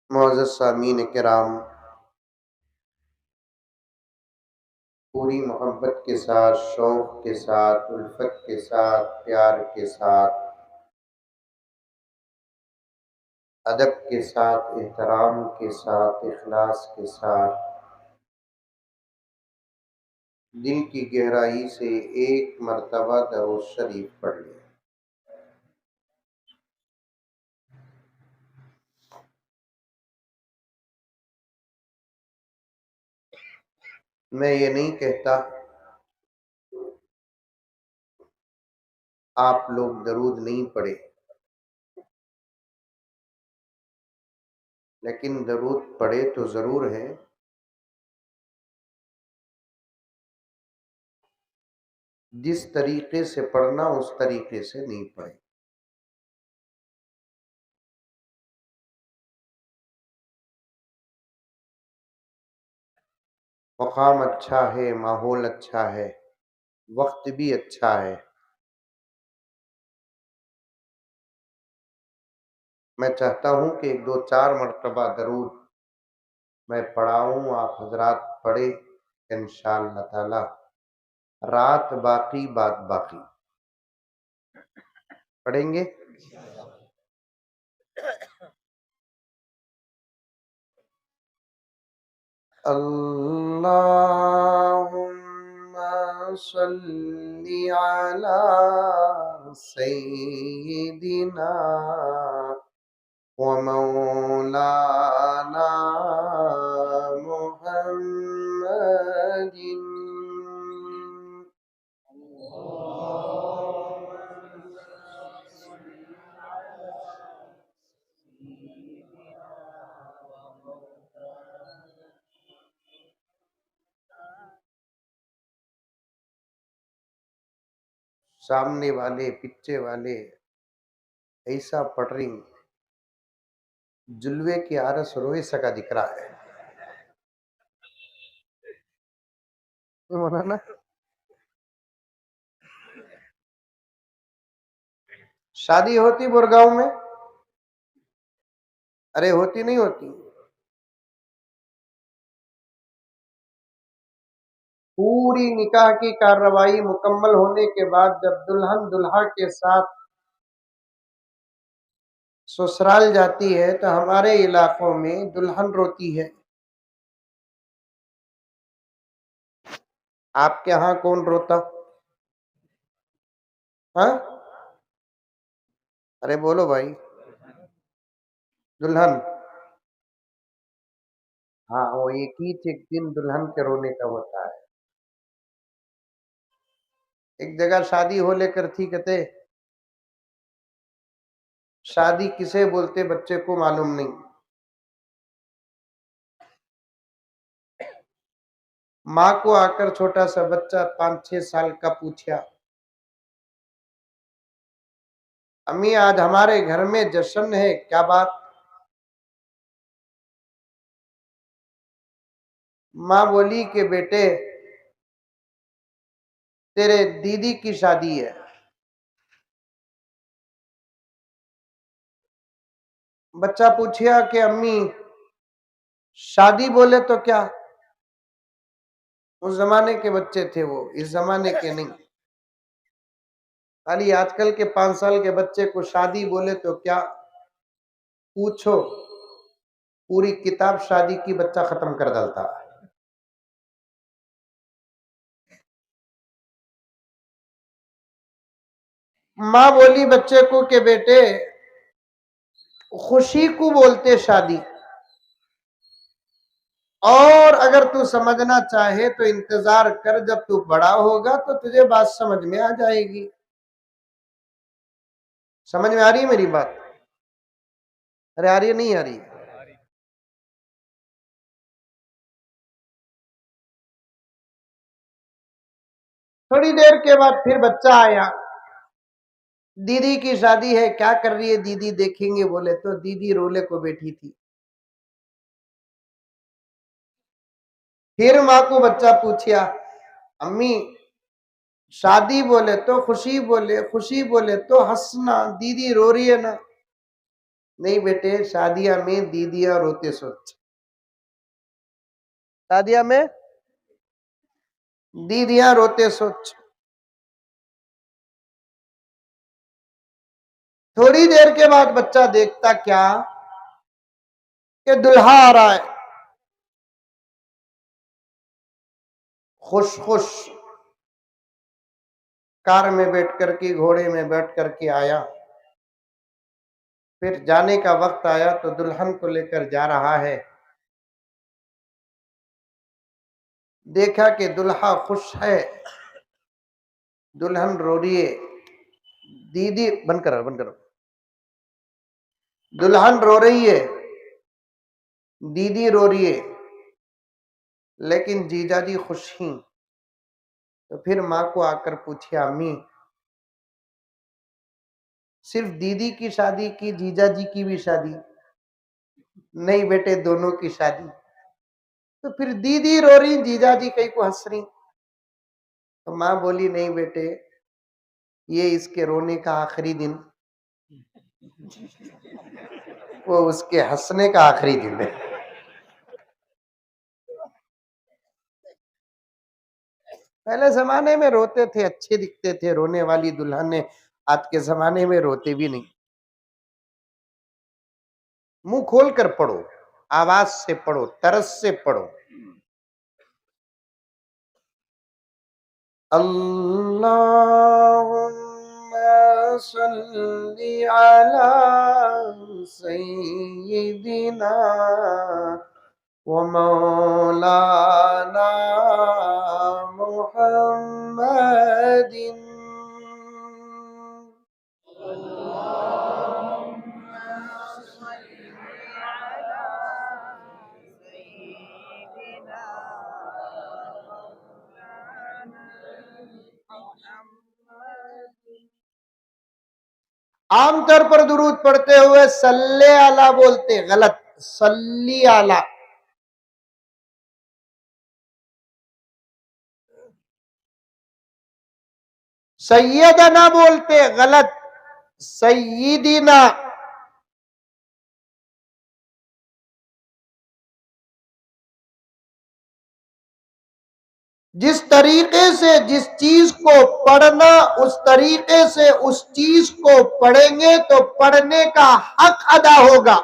मुअज़्ज़ज़ सामीन किराम, पूरी मोहब्बत के साथ, शौक़ के साथ, उल्फत के साथ, प्यार के साथ, अदब के साथ, एहतराम के साथ, इखलास के साथ, दिल की गहराई से एक मर्तबा दरूद शरीफ पढ़ लें। मैं ये नहीं कहता आप लोग दरूद नहीं पढ़े, लेकिन दरूद पढ़े तो ज़रूर है। जिस तरीके से पढ़ना उस तरीके से नहीं पढ़े। मकाम अच्छा है, माहौल अच्छा है, वक्त भी अच्छा है। मैं चाहता हूँ कि 1-2-4 मरतबा दरूद मैं पढ़ाऊँ, आप हज़रात पढ़ें इंशाअल्लाह ताला। रात बाकी बात बाकी। पढ़ेंगे? अल्लाहुम्मा सल्लि अला सय्यिदिना व मौलाना मुहम्मदिन। सामने वाले, पीछे वाले ऐसा पढ़ रही, जुल्वे की आरस रोए सका दिख रहा है। मौलाना शादी होती गुड़गांव में? अरे होती नहीं होती? पूरी निकाह की कार्रवाई मुकम्मल होने के बाद जब दुल्हन दुल्हा के साथ ससुराल जाती है तो हमारे इलाकों में दुल्हन रोती है। आपके यहाँ कौन रोता? हाँ, अरे बोलो भाई। दुल्हन, हाँ, वो एक ही एक दिन दुल्हन के रोने का होता है। एक जगह शादी हो लेकर थी, कहते शादी किसे बोलते बच्चे को मालूम नहीं। माँ को आकर छोटा सा बच्चा 5-6 साल का पूछा, अम्मी आज हमारे घर में जश्न है, क्या बात? माँ बोली कि बेटे तेरे दीदी की शादी है। बच्चा पूछा कि अम्मी शादी बोले तो क्या? उस जमाने के बच्चे थे वो, इस जमाने के नहीं। खाली आजकल के 5 साल के बच्चे को शादी बोले तो क्या पूछो, पूरी किताब शादी की बच्चा खत्म कर डालता। माँ बोली बच्चे को कि बेटे खुशी को बोलते शादी, और अगर तू समझना चाहे तो इंतजार कर, जब तू बड़ा होगा तो तुझे बात समझ में आ जाएगी। समझ में आ रही है मेरी बात? अरे आ रही है, नहीं आ रही है? थोड़ी देर के बाद फिर बच्चा आया, दीदी की शादी है, क्या कर रही है दीदी, देखेंगे बोले तो दीदी रोले को बैठी थी। फिर माँ को बच्चा पूछा, अम्मी शादी बोले तो खुशी बोले, खुशी बोले तो हंसना, दीदी रो रही है ना। नहीं बेटे, शादियां में दीदियां रोते सोच, शादियां में दीदियां रोते सोच। थोड़ी देर के बाद बच्चा देखता क्या कि दुल्हा आ रहा है, खुश खुश कार में बैठ करके, घोड़े में बैठ करके आया। फिर जाने का वक्त आया तो दुल्हन को लेकर जा रहा है। देखा कि दुल्हा खुश है, दुल्हन रो रही है। दीदी बंद करो, बंद करो। दुल्हन रो रही है, दीदी रो रही है, लेकिन जीजाजी खुश ही। तो फिर माँ को आकर पूछे, अम्मी सिर्फ दीदी की शादी की, जीजाजी की भी शादी? नहीं बेटे, दोनों की शादी। तो फिर दीदी रो रही, जीजाजी कहीं को हंस रही। तो माँ बोली, नहीं बेटे, ये इसके रोने का आखिरी दिन, वो उसके हंसने का आखिरी दिन है। पहले जमाने में रोते थे, अच्छे दिखते थे, रोने वाली दुल्हन ने। आज के जमाने में रोते भी नहीं। मुंह खोल कर पढ़ो, आवाज से पढ़ो, तरस से पढ़ो। अल्लाहुम्मा सल्ली अला सय्यिदिना व मौलाना मुहम्मदिन। आमतौर पर दुरूद पढ़ते हुए सल्ले आला बोलते, गलत, सल्ली आला। सैयदना बोलते, गलत, सय्यिदिना। जिस तरीके से जिस चीज को पढ़ना, उस तरीके से उस चीज को पढ़ेंगे तो पढ़ने का हक अदा होगा।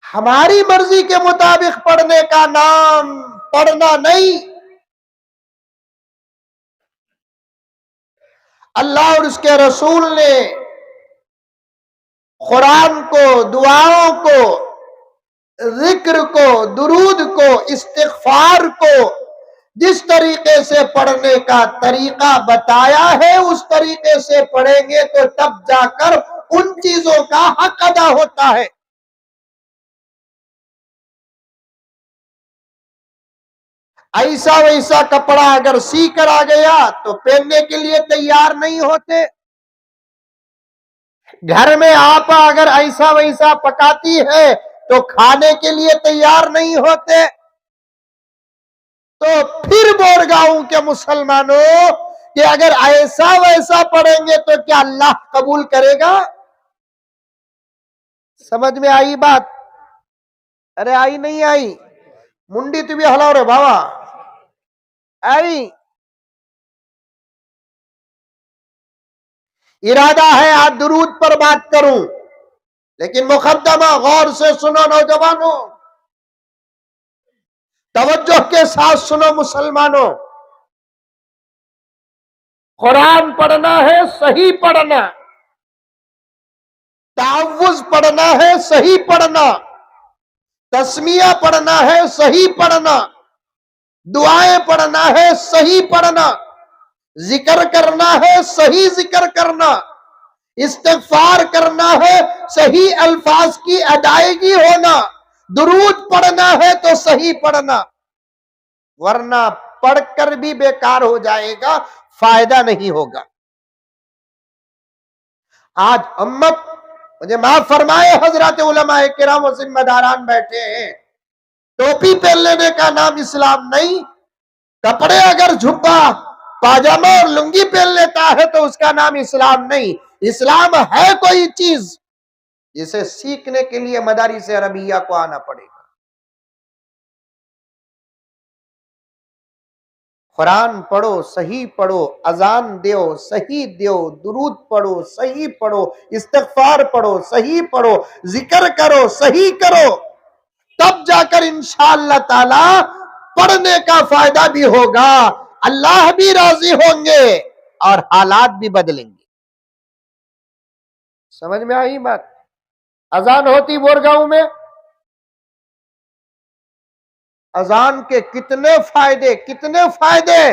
हमारी मर्जी के मुताबिक पढ़ने का नाम पढ़ना नहीं। अल्लाह और उसके रसूल ने कुरान को, दुआओं को, जिक्र को, दुरूद को, इस्तिग़फ़ार को जिस तरीके से पढ़ने का तरीका बताया है, उस तरीके से पढ़ेंगे तो तब जाकर उन चीजों का हक अदा होता है। ऐसा वैसा कपड़ा अगर सी कर आ गया तो पहनने के लिए तैयार नहीं होते। घर में आपा अगर ऐसा वैसा पकाती है तो खाने के लिए तैयार नहीं होते। तो फिर बोरगांव के मुसलमानों कि अगर ऐसा वैसा पढ़ेंगे तो क्या अल्लाह कबूल करेगा? समझ में आई बात? अरे आई नहीं आई? मुंडी तू भी हलाओ रे बाबा। आई? इरादा है आज दुरूद पर बात करूं, लेकिन मुकद्दमा गौर से सुनो नौजवानों, तवज्जो के साथ सुनो मुसलमानों। कुरान पढ़ना है, सही पढ़ना। तावुज़ पढ़ना है, सही पढ़ना। तस्मिया पढ़ना है, सही पढ़ना। दुआएं पढ़ना है, सही पढ़ना। जिक्र करना है, सही जिक्र करना। इस्तिग़फ़ार करना है, सही अल्फाज की अदायगी होना। दुरूद पढ़ना है तो सही पढ़ना, वरना पढ़कर भी बेकार हो जाएगा, फायदा नहीं होगा। आज उम्मत, मुझे माफ फरमाए हजरत उलमाए किराम और जिम्मेदारान बैठे हैं, टोपी पहन लेने का नाम इस्लाम नहीं। कपड़े अगर झुब्बा पाजामा और लुंगी पहन लेता है तो उसका नाम इस्लाम नहीं। इस्लाम है कोई चीज जिसे सीखने के लिए मदारिस अरबिया को आना पड़ेगा। कुरान पढ़ो, सही पढ़ो, अजान दो, सही दो, दुरूद पढ़ो, सही पढ़ो, इस्तिग़फ़ार पढ़ो, सही पढ़ो, जिक्र करो, सही करो, तब जाकर इंशाअल्लाह ताला पढ़ने का फायदा भी होगा, अल्लाह भी राजी होंगे और हालात भी बदलेंगे। समझ में आई बात? अजान होती बोरगांव में, अजान के कितने फायदे, कितने फायदे।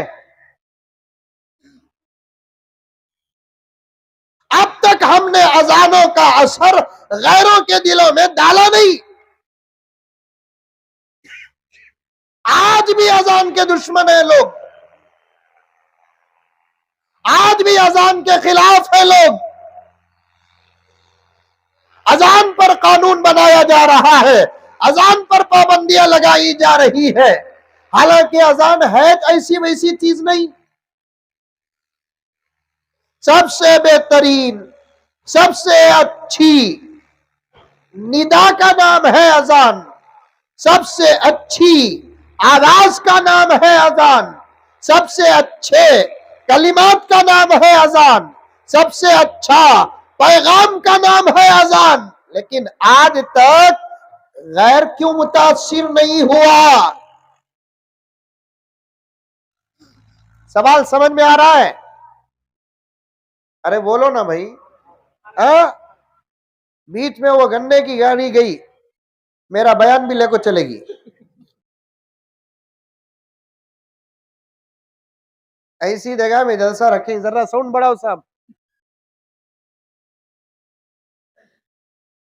अब तक हमने अजानों का असर गैरों के दिलों में डाला नहीं। आज भी अजान के दुश्मन है लोग, आज भी अजान के खिलाफ है लोग। अजान पर कानून बनाया जा रहा है, अजान पर पाबंदियां लगाई जा रही है, हालांकि अजान है ऐसी वैसी चीज नहीं। सबसे बेहतरीन, सबसे अच्छी निदा का नाम है अजान, सबसे अच्छी आवाज का नाम है अजान, सबसे अच्छे कलिमात का नाम है अजान, सबसे अच्छा पैगाम का नाम है अजान। लेकिन आज तक गैर क्यों मुतासिर नहीं हुआ? सवाल समझ में आ रहा है? अरे बोलो ना भाई। बीच में वो गन्ने की गाड़ी गई, मेरा बयान भी लेकर चलेगी। ऐसी जगह में जलसा रखें, जरा साउंड बढ़ाओ साहब।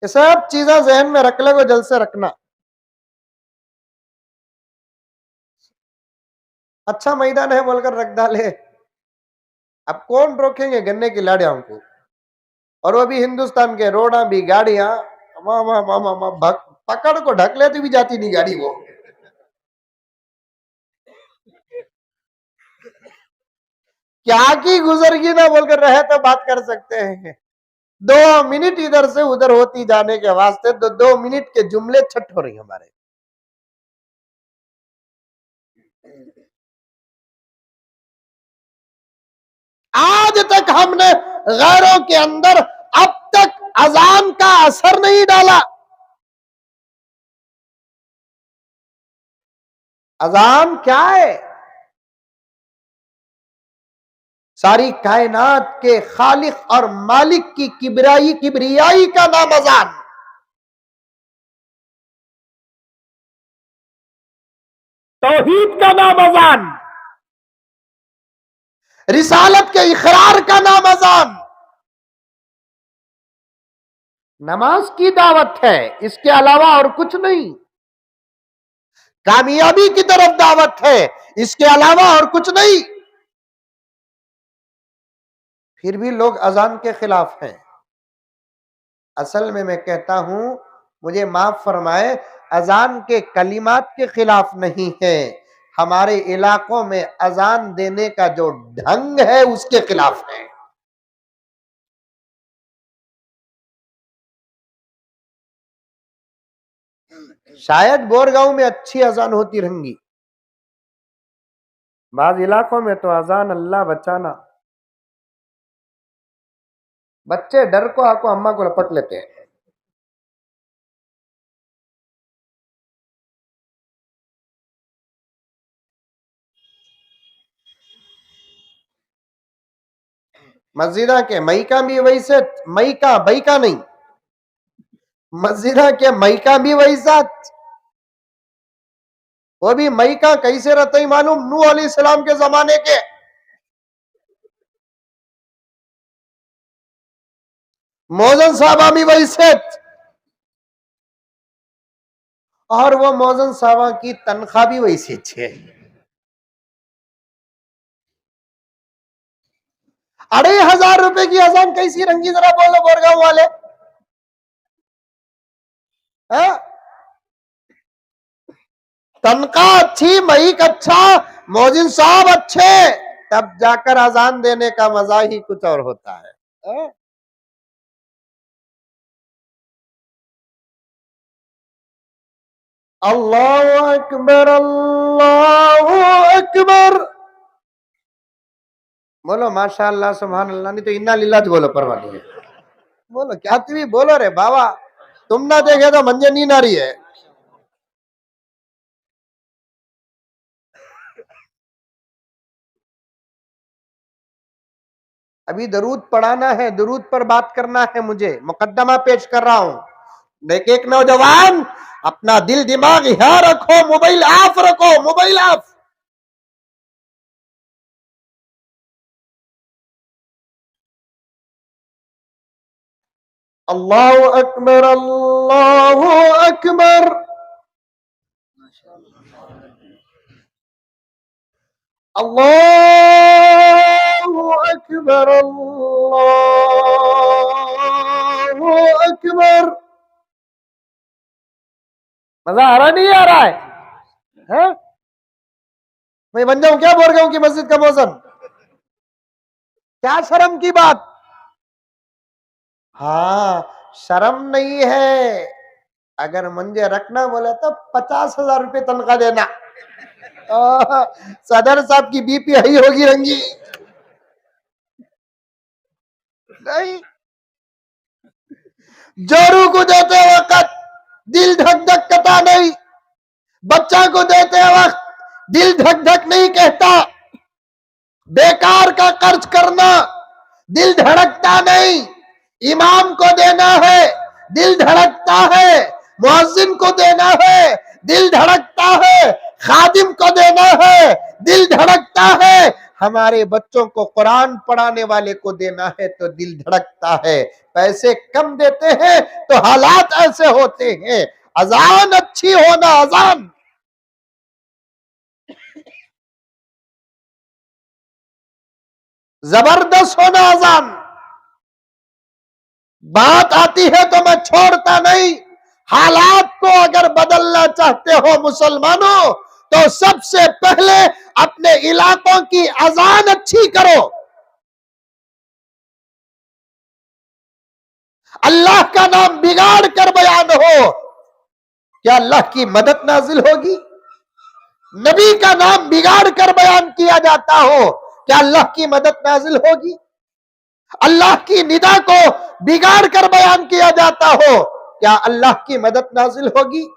ये सब चीजें जहन में रख लो, जलसे रखना। अच्छा मैदान है बोलकर रख डाले, अब कौन रोकेंगे गन्ने की लाड़ियां को? और वो भी हिंदुस्तान के रोड़ा भी गाड़ियां पकड़ को ढक लेती भी जाती नहीं गाड़ी वो। क्या की गुजरगी ना बोलकर रहे तो बात कर सकते हैं। 2 मिनट इधर से उधर होती जाने के वास्ते तो 2 मिनट के जुमले छट हो रही हमारे। आज तक हमने गैरों के अंदर अब तक अजान का असर नहीं डाला। अजान क्या है? सारी कायनात के खालिक और मालिक की किबरियाई का नाम अजान। तौहीद का नाम अजान, रिसालत के इकरार का नाम अजान। नमाज की दावत है, इसके अलावा और कुछ नहीं। कामयाबी की तरफ दावत है, इसके अलावा और कुछ नहीं। फिर भी लोग अजान के खिलाफ हैं। असल में मैं कहता हूं, मुझे माफ फरमाए, अजान के कलिमात के खिलाफ नहीं है, हमारे इलाकों में अजान देने का जो ढंग है उसके खिलाफ है। शायद बोरगांव में अच्छी अजान होती रहेंगी, बाद इलाकों में तो अजान अल्लाह बचाना, बच्चे डर को आको अम्मा को लपट लेते हैं। मस्जिदा के मईका भी वैसे, मईका बैका नहीं, मस्जिदा के मईका भी वैसा। वो भी मईका कैसे रहते ही मालूम? नूह अलैहिस्सलाम के जमाने के। मौजन साहबा भी वैसे, और वो मौजन साहबा की तनख्वाह भी वैसी अच्छी है। 2,500 रुपए की अजान कैसी रंगी, जरा बोलो बोरगांव वाले। तनख्वाह अच्छी, मईक अच्छा, मौजिन साहब अच्छे, तब जाकर अजान देने का मजा ही कुछ और होता है। अल्लाहु अकबर, अल्लाहु अकबर। बोलो माशाअल्लाह सुभान अल्लाह, नहीं तो इन्ना लिल्लाह बोलो, परवाह नहीं है। बोलो क्या तुम्हें बोलो रे बाबा, तुम ना देखे तो मंजे नींद आ रही है। अभी दरूद पढ़ाना है, दरूद पर बात करना है, मुझे मुकद्दमा पेश कर रहा हूं। एक नौजवान अपना दिल दिमाग यहाँ रखो, मोबाइल ऑफ रखो, मोबाइल ऑफ। अल्लाहु अकबर, अल्लाहु अकबर। अल्लाहु अकबर, अल्लाहु अकबर। मजा आ रहा नहीं आ रहा है? मैं बन जाऊं क्या बोल गया हूं कि मस्जिद का मौसम? क्या शर्म की बात? हाँ, शर्म नहीं है। अगर मुझे रखना बोले तो 50,000 रुपये तनख्वाह देना। सदर साहब की बीपी हाई होगी रंगी। नहीं, जोरू को देते वक्त दिल धक धक कहता नहीं, बच्चा को देते वक्त दिल धक धक नहीं कहता, बेकार का खर्च करना दिल धड़कता नहीं, इमाम को देना है दिल धड़कता है, मुअज्जिन को देना है दिल धड़कता है, खादिम को देना है दिल धड़कता है, हमारे बच्चों को कुरान पढ़ाने वाले को देना है तो दिल धड़कता है। पैसे कम देते हैं तो हालात ऐसे होते हैं। अजान अच्छी होना, अजान जबरदस्त होना, अजान बात आती है तो मैं छोड़ता नहीं। हालात को अगर बदलना चाहते हो मुसलमानों, तो सबसे पहले अपने इलाकों की अजान अच्छी करो। अल्लाह का नाम बिगाड़ कर बयान हो, क्या अल्लाह की मदद नाजिल होगी? नबी का नाम बिगाड़ कर बयान किया जाता हो, क्या अल्लाह की मदद नाजिल होगी? अल्लाह की निदा को बिगाड़ कर बयान किया जाता हो, क्या अल्लाह की मदद नाजिल होगी?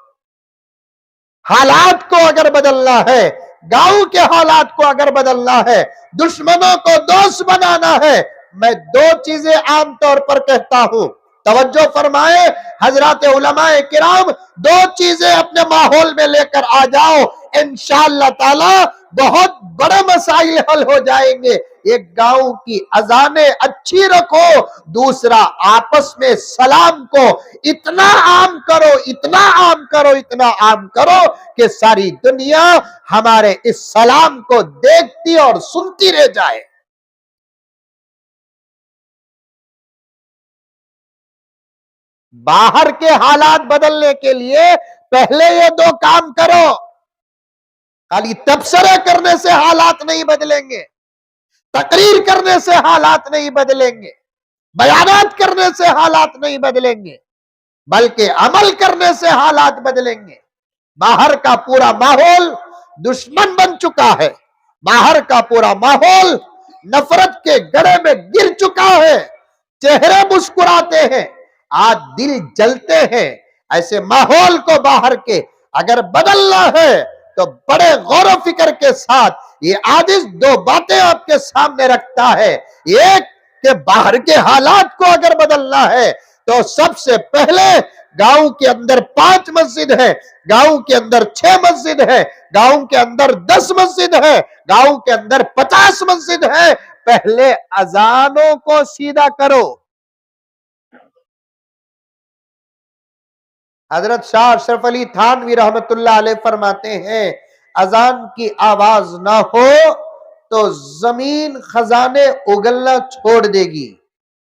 हालात को अगर बदलना है, गांव के हालात को अगर बदलना है, दुश्मनों को दोस्त बनाना है, मैं दो चीजें आमतौर पर कहता हूं, तवज्जो फरमाए हजरात उलमाए किराम, दो चीजें अपने माहौल में लेकर आ जाओ, इंशाअल्लाह ताला बहुत बड़े मसाइल हल हो जाएंगे। एक गांव की अजानें अच्छी रखो, दूसरा आपस में सलाम को इतना आम करो, इतना आम करो, इतना आम करो कि सारी दुनिया हमारे इस सलाम को देखती और सुनती रह जाए। बाहर के हालात बदलने के लिए पहले ये दो काम करो। खाली तबसरे करने से हालात नहीं बदलेंगे, तकरीर करने से हालात नहीं बदलेंगे, बयानात करने से हालात नहीं बदलेंगे, बल्कि अमल करने से हालात बदलेंगे। बाहर का पूरा माहौल दुश्मन बन चुका है, बाहर का पूरा माहौल नफरत के गड़े में गिर चुका है, चेहरे मुस्कुराते हैं, आज दिल जलते हैं। ऐसे माहौल को बाहर के अगर बदलना है तो बड़े गौर फिक्र के साथ ये आदिश दो बातें आपके सामने रखता है। एक के बाहर के हालात को अगर बदलना है तो सबसे पहले गांव के अंदर 5 मस्जिद है, गांव के अंदर 6 मस्जिद है, गांव के अंदर 10 मस्जिद है, गांव के अंदर 50 मस्जिद है, पहले अजानों को सीधा करो। हजरत शाह अशरफ अली थानवी रहमतुल्लाह अलैह फरमाते हैं, अजान की आवाज ना हो तो जमीन खजाने उगलना छोड़ देगी,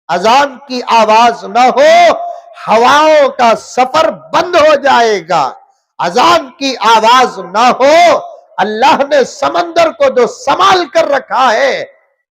अजान की आवाज ना हो हवाओं का सफर बंद हो जाएगा, अजान की आवाज ना हो अल्लाह ने समंदर को जो संभाल कर रखा है,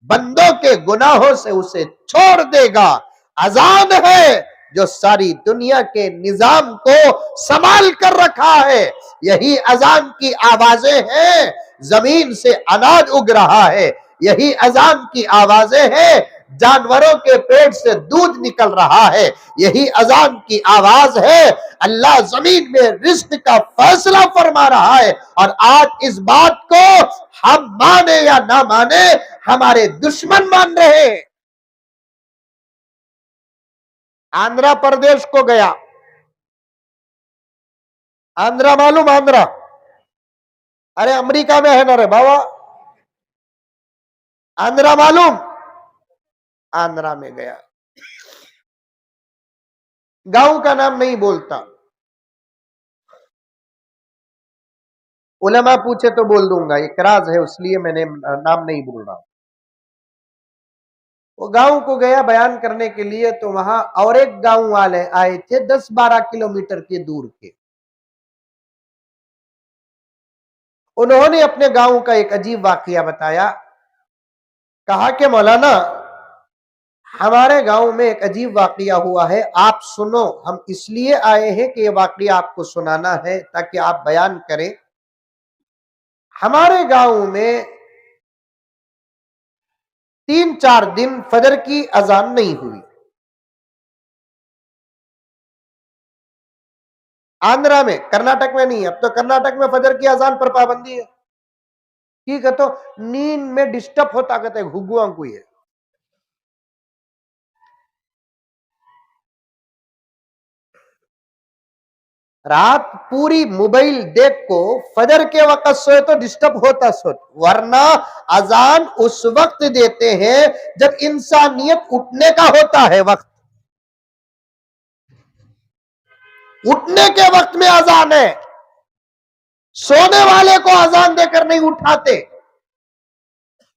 बंदों के गुनाहों से उसे छोड़ देगा। अजान है जो सारी दुनिया के निजाम को संभाल कर रखा है। यही अजान की आवाजें हैं, जमीन से अनाज उग रहा है। यही अजान की आवाजें हैं, जानवरों के पेट से दूध निकल रहा है। यही अजान की आवाज है, अल्लाह जमीन में रिज्क का फैसला फरमा रहा है। और आज इस बात को हम माने या ना माने, हमारे दुश्मन मान रहे हैं। आंध्र प्रदेश को गया, आंध्रा मालूम? आंध्रा, अरे अमेरिका में है ना रे बाबा, आंध्रा मालूम? आंध्रा में गया, गांव का नाम नहीं बोलता, उलेमा पूछे तो बोल दूंगा, इकराज है इसलिए मैंने नाम नहीं बोल रहा। वो गांव को गया बयान करने के लिए, तो वहां और एक गांव वाले आए थे 10-12 किलोमीटर के दूर के। उन्होंने अपने गांव का एक अजीब वाकया बताया। कहा कि मौलाना, हमारे गांव में एक अजीब वाकया हुआ है, आप सुनो। हम इसलिए आए हैं कि यह वाकया आपको सुनाना है ताकि आप बयान करें। हमारे गांव में 3-4 दिन फजर की अजान नहीं हुई। आंध्रा में, कर्नाटक में नहीं। अब तो कर्नाटक में फजर की अजान पर पाबंदी है। ठीक है, तो नींद में डिस्टर्ब होता कहते घुगुआ को है। रात पूरी मोबाइल देख को फजर के वक्त सोए तो डिस्टर्ब होता सो, वरना अजान उस वक्त देते हैं जब इंसानियत उठने का होता है वक्त। उठने के वक्त में अजान है, सोने वाले को अजान देकर नहीं उठाते।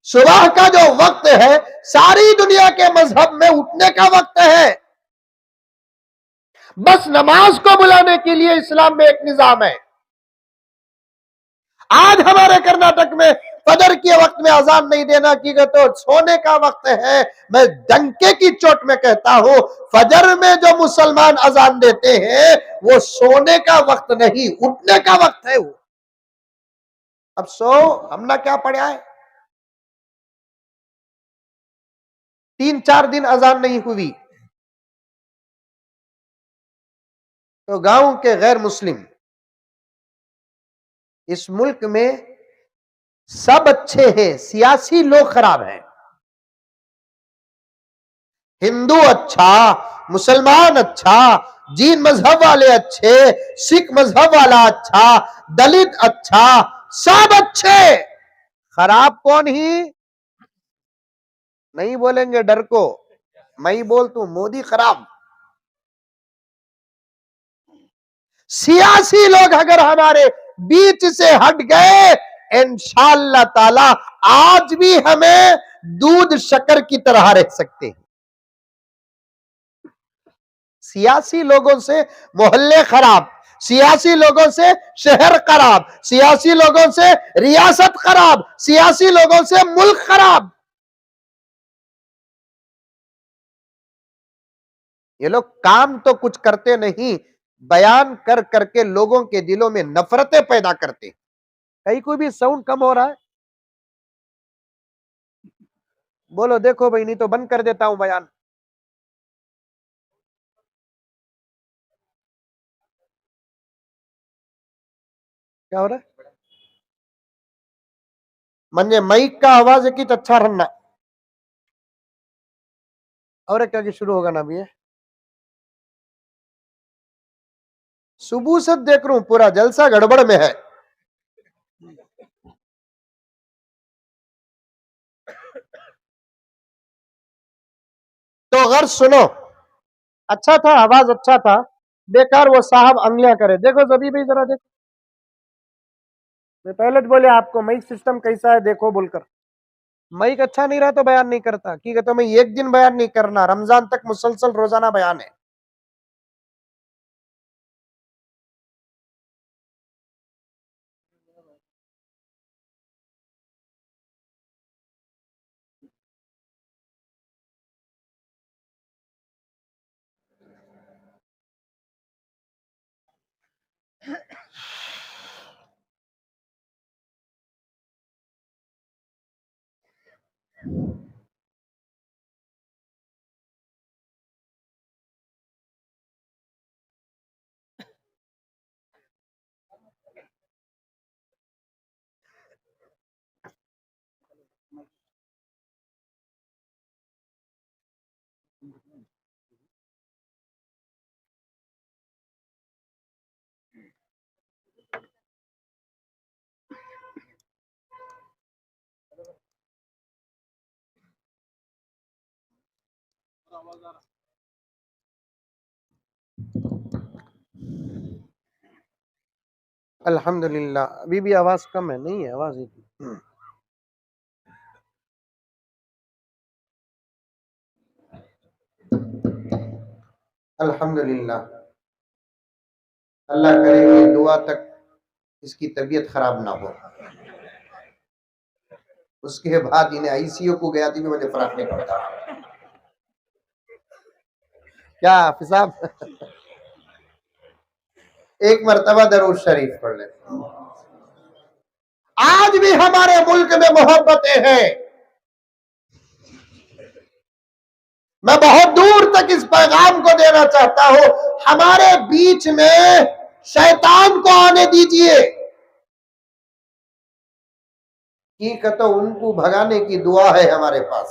सुबह का जो वक्त है सारी दुनिया के मजहब में उठने का वक्त है। बस नमाज को बुलाने के लिए इस्लाम में एक निजाम है। आज हमारे कर्नाटक में फजर के वक्त में अजान नहीं देना की तो सोने का वक्त है। मैं डंके की चोट में कहता हूं, फजर में जो मुसलमान अजान देते हैं वो सोने का वक्त नहीं, उठने का वक्त है वो। अब सो हमने क्या पढ़ा है? 3-4 दिन अजान नहीं हुई तो गांव के गैर मुस्लिम, इस मुल्क में सब अच्छे हैं, सियासी लोग खराब हैं। हिंदू अच्छा, मुसलमान अच्छा, जीन मजहब वाले अच्छे, सिख मजहब वाला अच्छा, दलित अच्छा, सब अच्छे। खराब कौन ही? नहीं बोलेंगे डर को, मैं ही बोल तू, मोदी खराब। सियासी लोग अगर हमारे बीच से हट गए, इंशाअल्लाह ताला आज भी हमें दूध शक्कर की तरह रह सकते हैं। सियासी लोगों से मोहल्ले खराब, सियासी लोगों से शहर खराब, सियासी लोगों से रियासत खराब, सियासी लोगों से मुल्क खराब। ये लोग काम तो कुछ करते नहीं, बयान कर करके लोगों के दिलों में नफरतें पैदा करते। कहीं कोई भी साउंड कम हो रहा है? बोलो देखो भाई, नहीं तो बंद कर देता हूं बयान। क्या हो रहा है? म्हणजे माइक का आवाज है कि अच्छा रहा और क्या शुरू होगा ना अभी? सुबह से देख रहा हूं पूरा जलसा गड़बड़ में है। तो अगर सुनो, अच्छा था, आवाज अच्छा था, बेकार वो साहब अंगलियां करे। देखो जबी भाई जरा देखो, मैं पहले तो बोले आपको माइक सिस्टम कैसा है देखो बोलकर। माइक अच्छा नहीं रहा तो बयान नहीं करता। ठीक है, तो मैं एक दिन बयान नहीं करना, रमजान तक मुसलसल रोजाना बयान है। अल्हम्दुलिल्लाह। अभी भी आवाज कम है, नहीं है आवाज इतनी। अल्हम्दुलिल्लाह। अल्लाह करे कि दुआ तक इसकी तबीयत खराब ना हो। उसके बाद इन्हें आईसीयू को गया थी, मुझे फर्क नहीं पड़ता। क्या हाफिज साहब, एक मर्तबा दरूद शरीफ पढ़ ले। आज भी हमारे मुल्क में मोहब्बतें हैं। मैं बहुत दूर तक इस पैगाम को देना चाहता हूं, हमारे बीच में शैतान को आने दीजिए। तो उनको भगाने की दुआ है हमारे पास।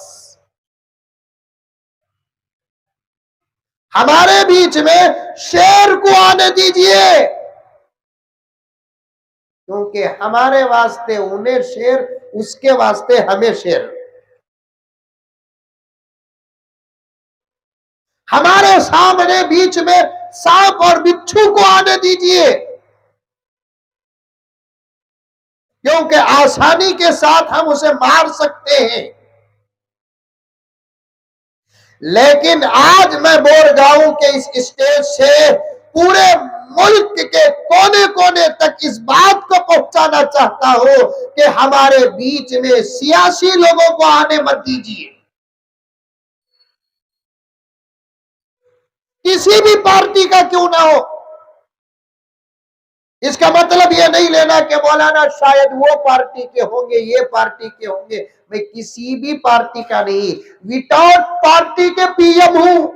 हमारे बीच में शेर को आने दीजिए, क्योंकि हमारे वास्ते उन्हें शेर, उसके वास्ते हमें शेर। हमारे सामने बीच में सांप और बिच्छू को आने दीजिए, क्योंकि आसानी के साथ हम उसे मार सकते हैं। लेकिन आज मैं बोरगांव के इस स्टेज से पूरे मुल्क के कोने कोने तक इस बात को पहुंचाना चाहता हूं कि हमारे बीच में सियासी लोगों को आने मत दीजिए। किसी भी पार्टी का क्यों ना हो। इसका मतलब यह नहीं लेना कि मौलाना शायद वो पार्टी के होंगे, ये पार्टी के होंगे। मैं किसी भी पार्टी का नहीं, विदाउट पार्टी के पीएम हूं।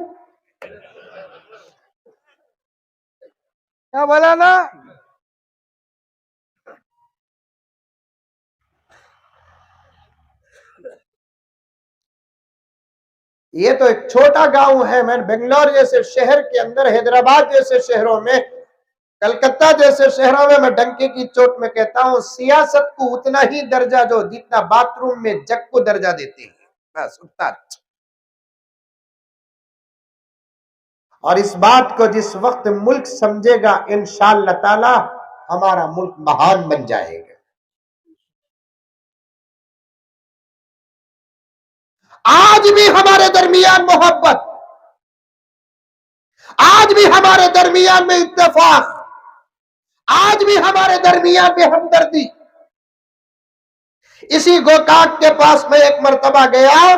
क्या बोला ना? ये तो एक छोटा गांव है। मैं बेंगलोर जैसे शहर के अंदर, हैदराबाद जैसे शहरों में, कलकत्ता जैसे शहरों में मैं डंके की चोट में कहता हूं, सियासत को उतना ही दर्जा दो जितना बाथरूम में जग को दर्जा देते हैं, बस उतना। और इस बात को जिस वक्त मुल्क समझेगा, इंशाअल्लाह ताला हमारा मुल्क महान बन जाएगा। आज भी हमारे दरमियान मोहब्बत, आज भी हमारे दरमियान में इत्तेफाक, आज भी हमारे दरमियान में हमदर्दी। इसी गोकाक के पास में एक मर्तबा गया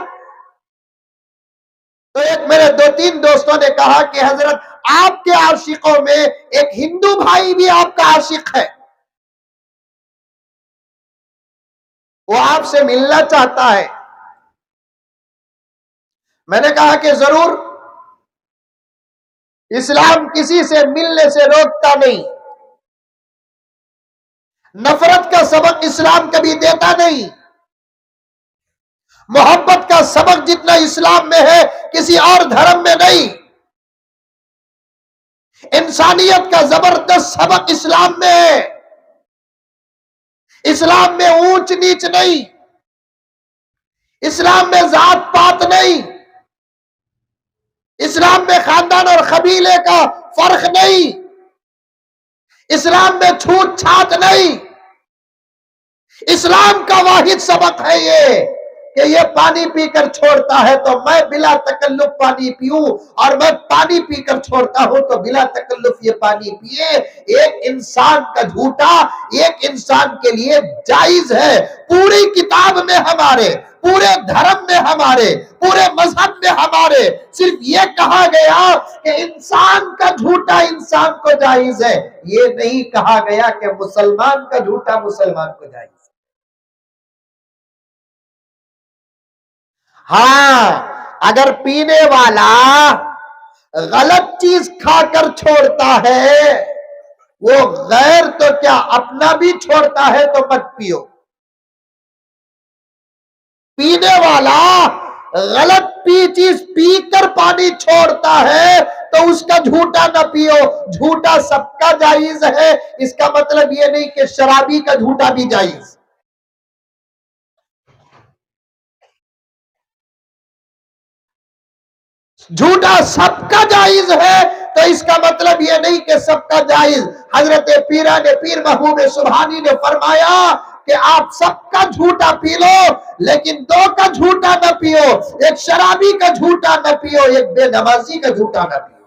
तो एक मेरे 2-3 दोस्तों ने कहा कि हजरत, आपके आशिकों में एक हिंदू भाई भी आपका आशिक है, वो आपसे मिलना चाहता है। मैंने कहा कि जरूर, इस्लाम किसी से मिलने से रोकता नहीं, नफरत का सबक इस्लाम कभी देता नहीं। मोहब्बत का सबक जितना इस्लाम में है किसी और धर्म में नहीं। इंसानियत का जबरदस्त सबक इस्लाम में है। इस्लाम में ऊंच नीच नहीं, इस्लाम में जात पात नहीं, इस्लाम में खानदान और कबीले का फर्क नहीं, इस्लाम में छूत छात नहीं। इस्लाम का वाहिद सबक है ये कि ये पानी पीकर छोड़ता है तो मैं बिला तकल्लुफ पानी पीऊं, और मैं पानी पीकर छोड़ता हूं तो बिला तकल्लुफ ये पानी पिए। एक इंसान का झूठा एक इंसान के लिए जायज है। पूरी किताब में हमारे, पूरे धर्म में हमारे, पूरे मजहब में हमारे सिर्फ ये कहा गया कि इंसान का झूठा इंसान को जायज है। ये नहीं कहा गया कि मुसलमान का झूठा मुसलमान को जायज। हाँ, अगर पीने वाला गलत चीज खाकर छोड़ता है, वो गैर तो क्या अपना भी छोड़ता है, तो मत पियो। पीने वाला गलत चीज पीकर पानी छोड़ता है तो उसका झूठा न पियो। झूठा सबका जायज है, इसका मतलब ये नहीं कि शराबी का झूठा भी जायज। झूठा सबका जायज है तो इसका मतलब यह नहीं कि सबका जायज। हजरत पीर महबूब सुभानी ने फरमाया कि आप सबका झूठा पी लो, लेकिन दो का झूठा न पियो। एक शराबी का झूठा न पियो, एक बेनमाजी का झूठा न पियो।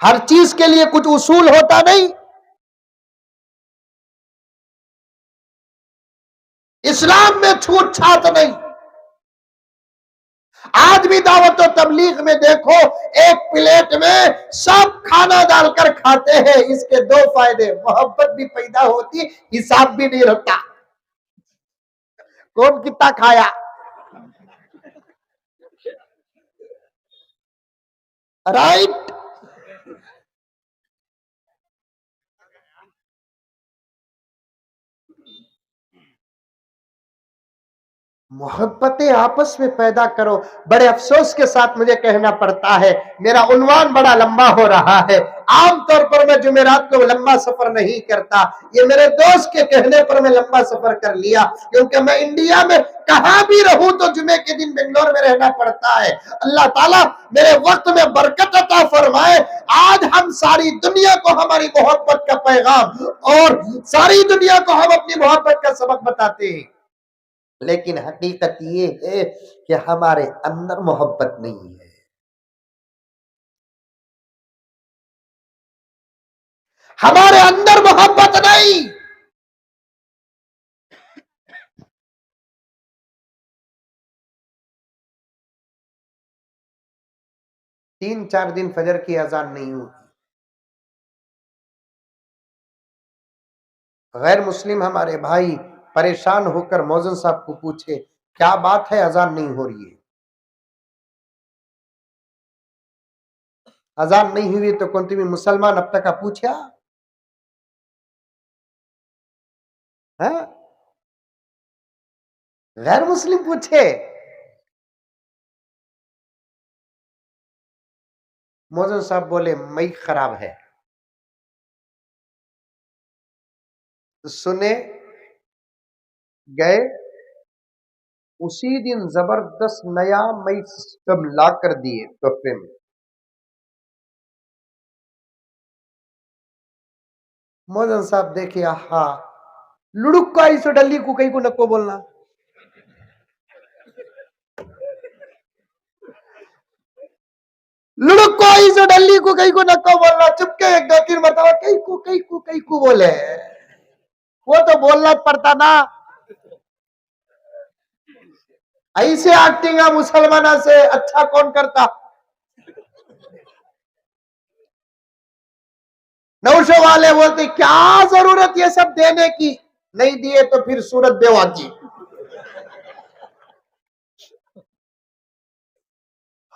हर चीज के लिए कुछ उसूल होता नहीं। इस्लाम में छूट छाट नहीं। आज भी दावत और तबलीग में देखो, एक प्लेट में सब खाना डालकर खाते हैं। इसके दो फायदे, मोहब्बत भी पैदा होती, हिसाब भी नहीं रहता कौन कितना खाया। राइट। मोहब्बतें आपस में पैदा करो। बड़े अफसोस के साथ मुझे कहना पड़ता है, मेरा उन्वान बड़ा लंबा हो रहा है। आमतौर पर मैं जुमेरात को लंबा सफर नहीं करता, ये मेरे दोस्त के कहने पर मैं लंबा सफर कर लिया, क्योंकि मैं इंडिया में कहां भी रहूं तो जुमे के दिन बेंगलोर में रहना पड़ता है। अल्लाह ताला मेरे वक्त में बरकत अता फरमाए। आज हम सारी दुनिया को हमारी मोहब्बत का पैगाम और सारी दुनिया को हम अपनी मोहब्बत का सबक बताते हैं, लेकिन हकीकत ये है कि हमारे अंदर मोहब्बत नहीं है। हमारे अंदर मोहब्बत नहीं। 3-4 दिन फजर की अजान नहीं हुई। गैर मुस्लिम हमारे भाई परेशान होकर मौजन साहब को पूछे, क्या बात है, अजान नहीं हो रही है। अजान नहीं हुई तो कौन तुम्हें मुसलमान अब तक पूछा है? गैर मुस्लिम पूछे। मौजन साहब बोले मई खराब है। सुने, गए, उसी दिन जबरदस्त नया मई सिस्टम ला कर दिए तोहफे में। मौजन साहब देखे, हा लुड़ुक का इस डली को कहीं को नको बोलना। लुड़ुक को इस डली को कहीं को नको बोलना। चुपके एक दो तीन मरतबा कहीं को बोले, वो तो बोलना पड़ता ना। ऐसे एक्टिंग मुसलमाना से अच्छा कौन करता। नौशो वाले बोलते क्या जरूरत ये सब देने की, नहीं दिए तो फिर सूरत देवा की।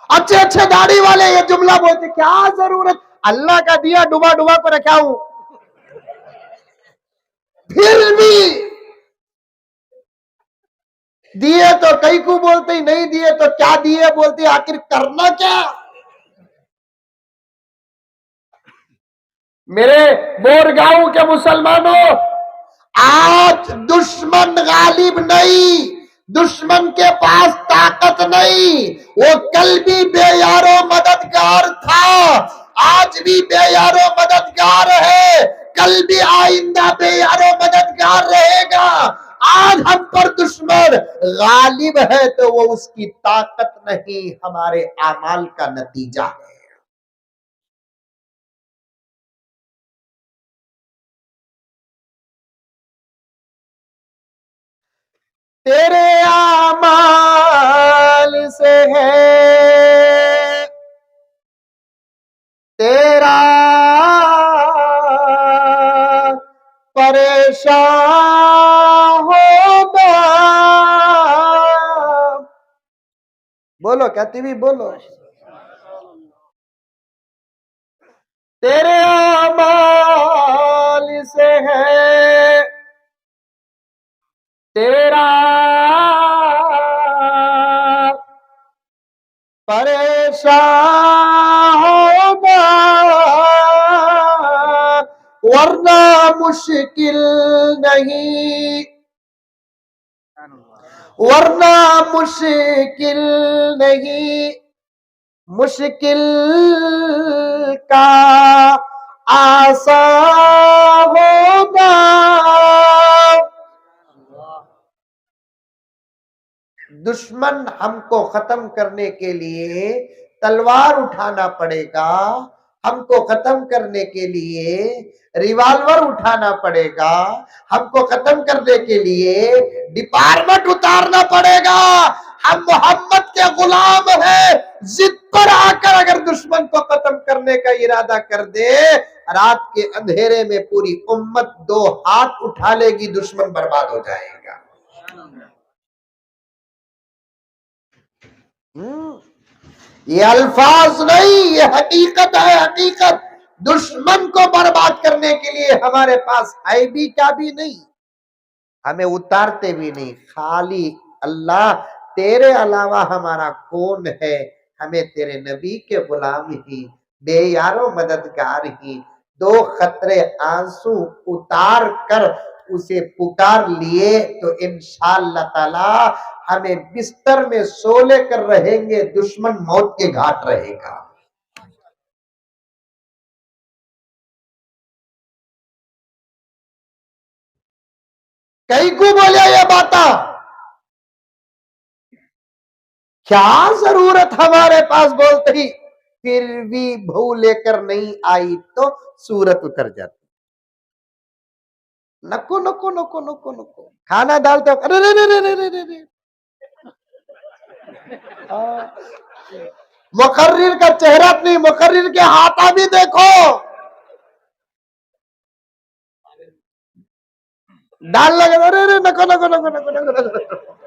अच्छे अच्छे दाढ़ी वाले ये जुमला बोलते, क्या जरूरत, अल्लाह का दिया डुबा डुबा को रखा हूं, फिर भी दिए तो कई को बोलते, नहीं दिए तो क्या दिए बोलते, आखिर करना क्या। मेरे मोरगांव के मुसलमानों, आज दुश्मन गालिब नहीं, दुश्मन के पास ताकत नहीं। वो कल भी बेयारो मददगार था, आज भी बेयारो मददगार है, कल भी आइंदा बेयारो मददगार रहेगा। आज हम पर दुश्मन गालिब है तो वो उसकी ताकत नहीं, हमारे अमाल का नतीजा है। तेरे आमाल से है तेरा परेशान होगा। बोलो कहती भी बोलो। तेरे अमाल से है तेरा परेशान होगा, वरना मुश्किल नहीं, वरना मुश्किल नहीं, मुश्किल का आसान होगा। दुश्मन हमको खत्म करने के लिए तलवार उठाना पड़ेगा, हमको खत्म करने के लिए रिवॉल्वर उठाना पड़ेगा, हमको खत्म करने के लिए डिपार्टमेंट उतारना पड़ेगा। हम मोहम्मद के गुलाम हैं। जिद पर आकर अगर दुश्मन को खत्म करने का इरादा कर दे, रात के अंधेरे में पूरी उम्मत दो हाथ उठा लेगी, दुश्मन बर्बाद हो जाएगा। ये अल्फाज नहीं, ये हकीकत है, हकीकत। दुश्मन को बर्बाद करने के लिए हमारे पास है भी क्या भी नहीं, हमें उतारते भी नहीं। खाली अल्लाह, तेरे अलावा हमारा कौन है, हमें तेरे नबी के गुलाम ही, बेयारो मददगार ही, दो खतरे आंसू उतार कर उसे पुकार लिए तो इंशाअल्लाह ताला हमें बिस्तर में सोले कर रहेंगे, दुश्मन मौत के घाट रहेगा। कई को बोले ये बाता, क्या जरूरत हमारे पास बोलते ही, फिर भी भू लेकर नहीं आई तो सूरत उतर जाती। नको नको नको नको नको खाना डालते हो, अरे रे रे रे रे रे रे, मुकर्रिर का चेहरा नहीं, मुकर्रिर के हाथा भी देखो, डाल लगे, अरे रे नको नको नको नको नको नको।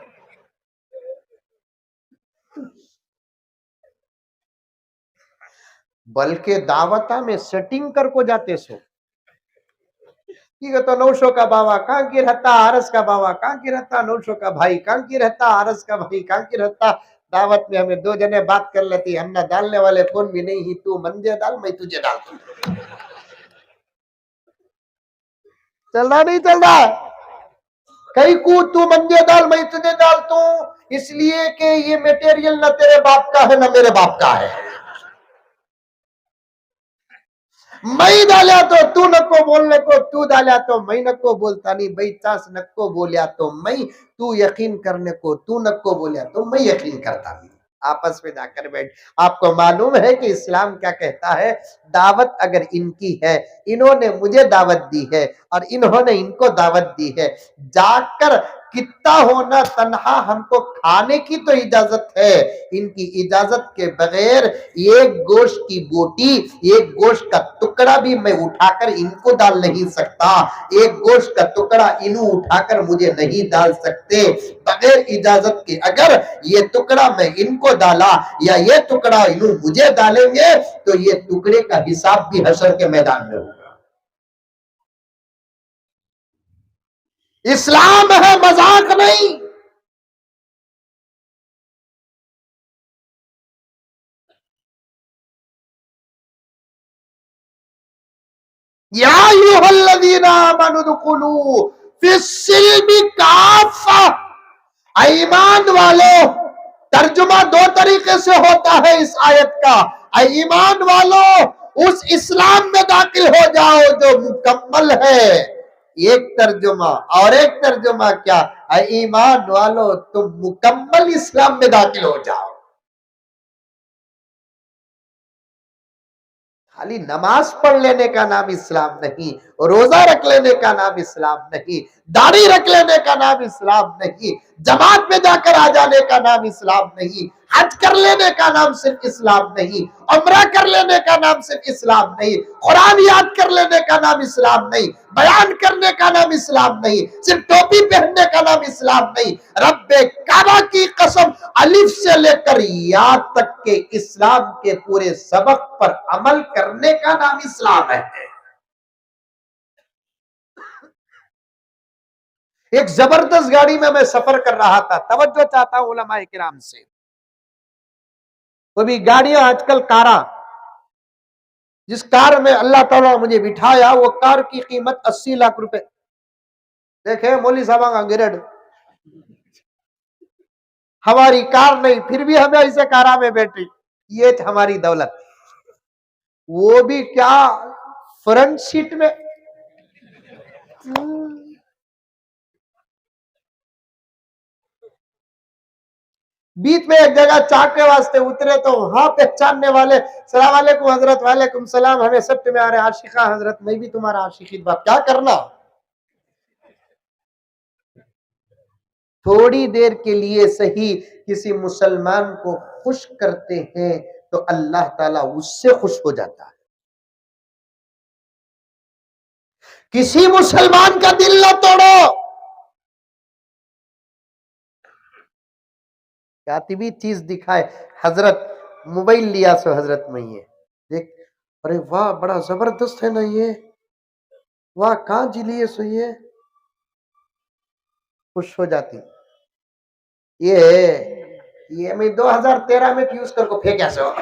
बल्कि दावता में सेटिंग कर को जाते सो तो नौशो का बाबा कहाँ की रहता, आरस का बाबा कहाँ की रहता, नौशो का भाई कहाँ की रहता, आरस का भाई कहाँ की रहता। दावत में हमें दो जने बात कर लेती, हम ना डालने वाले कौन भी नहीं ही, तू मंजे डाल मैं तुझे डाल दूं। चल रहा नहीं चल रहा, कई को तू मंजे डाल मैं तुझे डाल दूं, इसलिए कि ये मटेरियल ना तेरे बाप का है ना मेरे बाप का है। मैं डाला तो तू नको बोलने को, तू डाला तो मैं नको बोलता नहीं, भाई चांस नको बोलिया तो मैं, तू यकीन करने को तू नको बोलिया तो मैं यकीन करता नहीं। आपस में जाकर बैठ, आपको मालूम है कि इस्लाम क्या कहता है, दावत अगर इनकी है, इन्होंने मुझे दावत दी है और इन्होंने इनको दावत दी है, जाकर कितना होना तन्हा हमको खाने की तो इजाजत है, इनकी इजाजत के बगैर एक गोश्त की बोटी, एक गोश्त का टुकड़ा भी मैं उठाकर इनको डाल नहीं सकता, एक गोश्त का टुकड़ा इन्हों उठाकर मुझे नहीं डाल सकते बगैर इजाजत के। अगर ये टुकड़ा मैं इनको डाला या ये टुकड़ा इन्हों मुझे डालेंगे तो ये टुकड़े का हिसाब भी हशर के मैदान में होगा। इस्लाम है, मजाक नहीं। या अय्युहल्लज़ीना आमनू दुखुलू फिस्सिल्मी काफ़ा, ईमान वालों, तर्जुमा दो तरीके से होता है इस आयत का। ईमान वालों उस इस्लाम में दाखिल हो जाओ जो मुकम्मल है, एक तर्जुमा, और एक तर्जुमा क्या, ईमान वालों तुम मुकम्मल इस्लाम में दाखिल हो जाओ। खाली नमाज पढ़ लेने का नाम इस्लाम नहीं, रोजा रख लेने का नाम इस्लाम नहीं, दाढ़ी रख लेने का नाम इस्लाम नहीं, जमात में जाकर आ जाने का नाम इस्लाम नहीं, हज कर लेने का नाम सिर्फ इस्लाम नहीं, उम्रा कर लेने का नाम सिर्फ इस्लाम नहीं, कुरान याद कर लेने का नाम इस्लाम नहीं, बयान करने का नाम इस्लाम नहीं, सिर्फ टोपी पहनने का नाम इस्लाम नहीं। रब्बे काबा की कसम, अलिफ से लेकर या तक के इस्लाम के पूरे सबक पर अमल करने का नाम इस्लाम है। एक जबरदस्त गाड़ी में मैं सफर कर रहा था, तवज्जो चाहता हूं उलमाए किराम से। वो भी गाड़ियां आजकल कारा, जिस कार में अल्लाह ताला मुझे बिठाया वो कार की कीमत 80 लाख रुपए। देखे मौली साहब का गिरड, हमारी कार नहीं, फिर भी हमें ऐसे कारा में बैठी, ये हमारी दौलत। वो भी क्या, फ्रंट सीट में। बीच में एक जगह चाय के वास्ते उतरे तो वहां पहचानने वाले, सलाम वालेकुम हजरत, वालेकुम सलाम, हमें सब तुम्हारे आशिका हजरत, मैं भी तुम्हारा आशिकी, बात क्या करना। थोड़ी देर के लिए सही किसी मुसलमान को खुश करते हैं तो अल्लाह ताला उससे खुश हो जाता है। किसी मुसलमान का दिल ना तोड़ो। कातिबी चीज दिखाए, हजरत मोबाइल लिया सो हजरत में ये देख, अरे वाह बड़ा जबरदस्त है ना ये, वाह कहां जी लिए सो खुश हो जाती। ये मैं 2013 में यूज करके फेंका सो।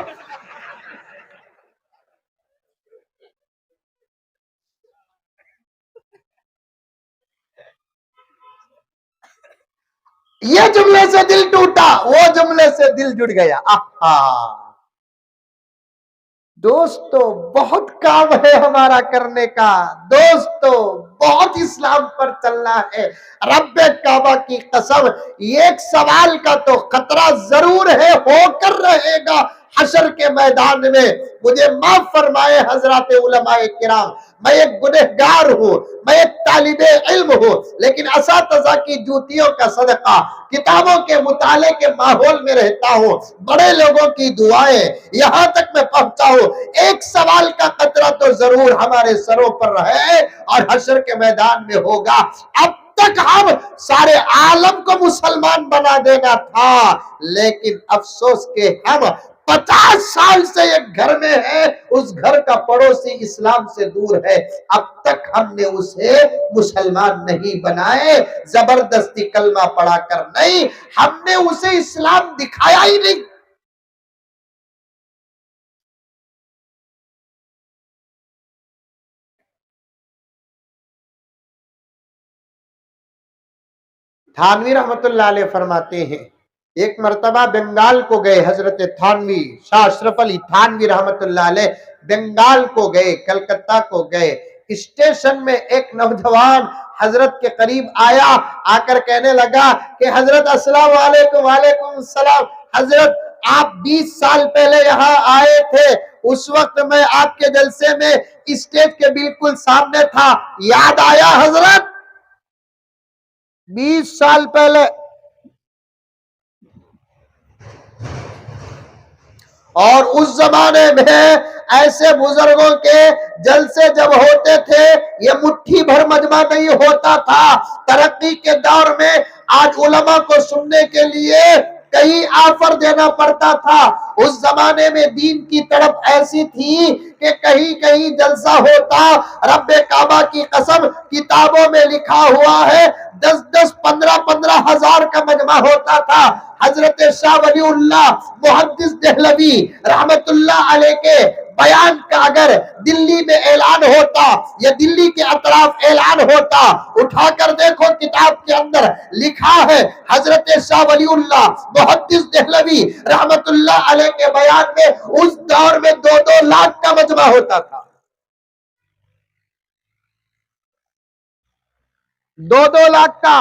ये जुमले से दिल टूटा, वो जुमले से दिल जुड़ गया। आहा दोस्तों, बहुत काम है हमारा करने का। दोस्तों, बहुत इस्लाम पर चलना है। रब्बे काबा की कसम, एक सवाल का तो खतरा जरूर है, होकर रहेगा हशर के मैदान में। मुझे माफ फरमाए हजरात उलमाए किराम, मैं एक गुनहगार हूं, मैं एक तालिबे इल्म हूं, लेकिन असातिज़ा की जूतियों का सदका, किताबों के मुताले के माहौल में रहता हूं, बड़े लोगों की दुआएं, यहां तक मैं पहुंचा हूं। एक सवाल का खतरा तो जरूर हमारे सरों पर रहे और हशर के मैदान में होगा। अब तक हम सारे आलम को मुसलमान बना देना था, लेकिन अफसोस के हम 50 साल से एक घर में है, उस घर का पड़ोसी इस्लाम से दूर है, अब तक हमने उसे मुसलमान नहीं बनाए। जबरदस्ती कलमा पढ़ाकर नहीं, हमने उसे इस्लाम दिखाया ही नहीं। थानवी रहमतुल्लाह अलैह फरमाते हैं, एक मर्तबा बंगाल को गए हजरत थानवी, शाह अशरफ अली थानवी रहमतुल्लाह अलैह बंगाल को गए, कलकत्ता को गए। स्टेशन में एक नौजवान हजरत के करीब आया, आकर कहने लगा कि हजरत अस्सलाम वालेकुम। वालेकुम सलाम। हजरत, आप 20 साल पहले यहाँ आए थे, उस वक्त मैं आपके जलसे में स्टेज के बिल्कुल सामने था, याद आया हजरत? 20 साल पहले। और उस जमाने में ऐसे बुजुर्गों के जलसे जब होते थे, ये मुट्ठी भर मजमा नहीं होता था। तरक्की के दौर में आज उलमा को सुनने के लिए कहीं ऑफर देना पड़ता था। उस जमाने में दीन की तरफ ऐसी थी कि कहीं कहीं जलसा होता, रब्बे काबा की कसम, किताबों में लिखा हुआ है 10-10, 15-15 हजार का मजमा होता था। हजरत शाह वलीउल्लाह मुहद्दिस देहलवी रहमतुल्लाह अलैह के बयान का अगर दिल्ली में ऐलान होता या दिल्ली के अतराफ ऐलान होता, उठाकर देखो किताब के अंदर लिखा है हजरत शाह वलीउल्लाह मुहद्दिस देहलवी रहमतुल्लाह अलैह के बयान में उस दौर में 2-2 लाख का मजमा होता था। 2-2 लाख का।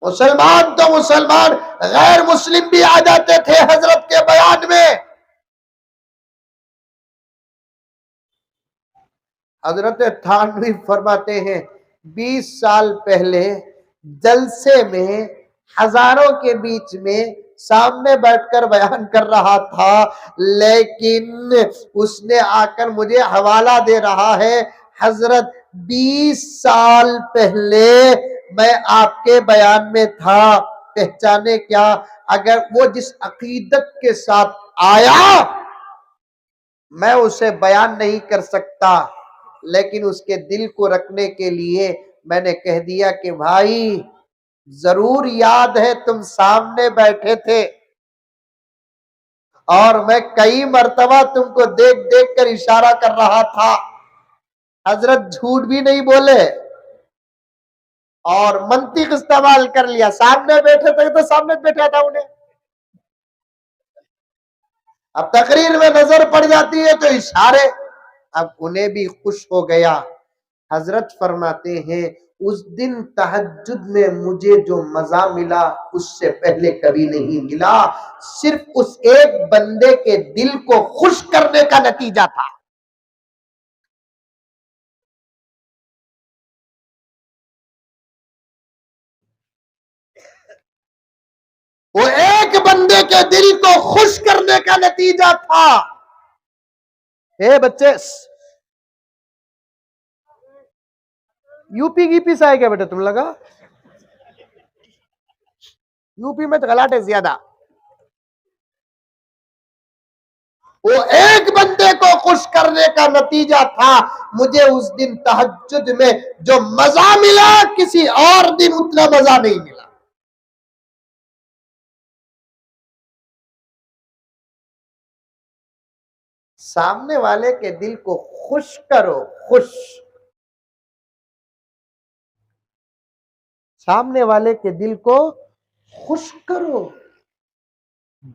मुसलमान तो मुसलमान, गैर मुस्लिम भी आ जाते थे हजरत के बयान में। हजरत थानवी फरमाते हैं 20 साल पहले जलसे में हजारों के बीच में सामने बैठकर बयान कर रहा था, लेकिन उसने आकर मुझे हवाला दे रहा है, हजरत 20 साल पहले मैं आपके बयान में था। पहचाने क्या? अगर वो जिस अकीदत के साथ आया मैं उसे बयान नहीं कर सकता, लेकिन उसके दिल को रखने के लिए मैंने कह दिया कि भाई जरूर याद है तुम सामने बैठे थे और मैं कई मर्तबा तुमको देख देख कर इशारा कर रहा था। हजरत झूठ भी नहीं बोले और मंतिक इस्तेमाल कर लिया। सामने बैठे थे तो सामने बैठा था उन्हें। अब तकरीर में नजर पड़ जाती है तो इशारे, अब उन्हें भी खुश हो गया। हजरत फरमाते हैं उस दिन तहज्जुद में मुझे जो मजा मिला उससे पहले कभी नहीं मिला। सिर्फ उस एक बंदे के दिल को खुश करने का नतीजा था। वो एक बंदे के दिल को खुश करने का नतीजा था। ए बच्चे, यूपी की पीस आए क्या बेटा? तुम लगा यूपी में तो गलाट है ज्यादा। वो एक बंदे को खुश करने का नतीजा था। मुझे उस दिन तहज्जुद में जो मजा मिला किसी और दिन उतना मजा नहीं मिला। सामने वाले के दिल को खुश करो, खुश। सामने वाले के दिल को खुश करो।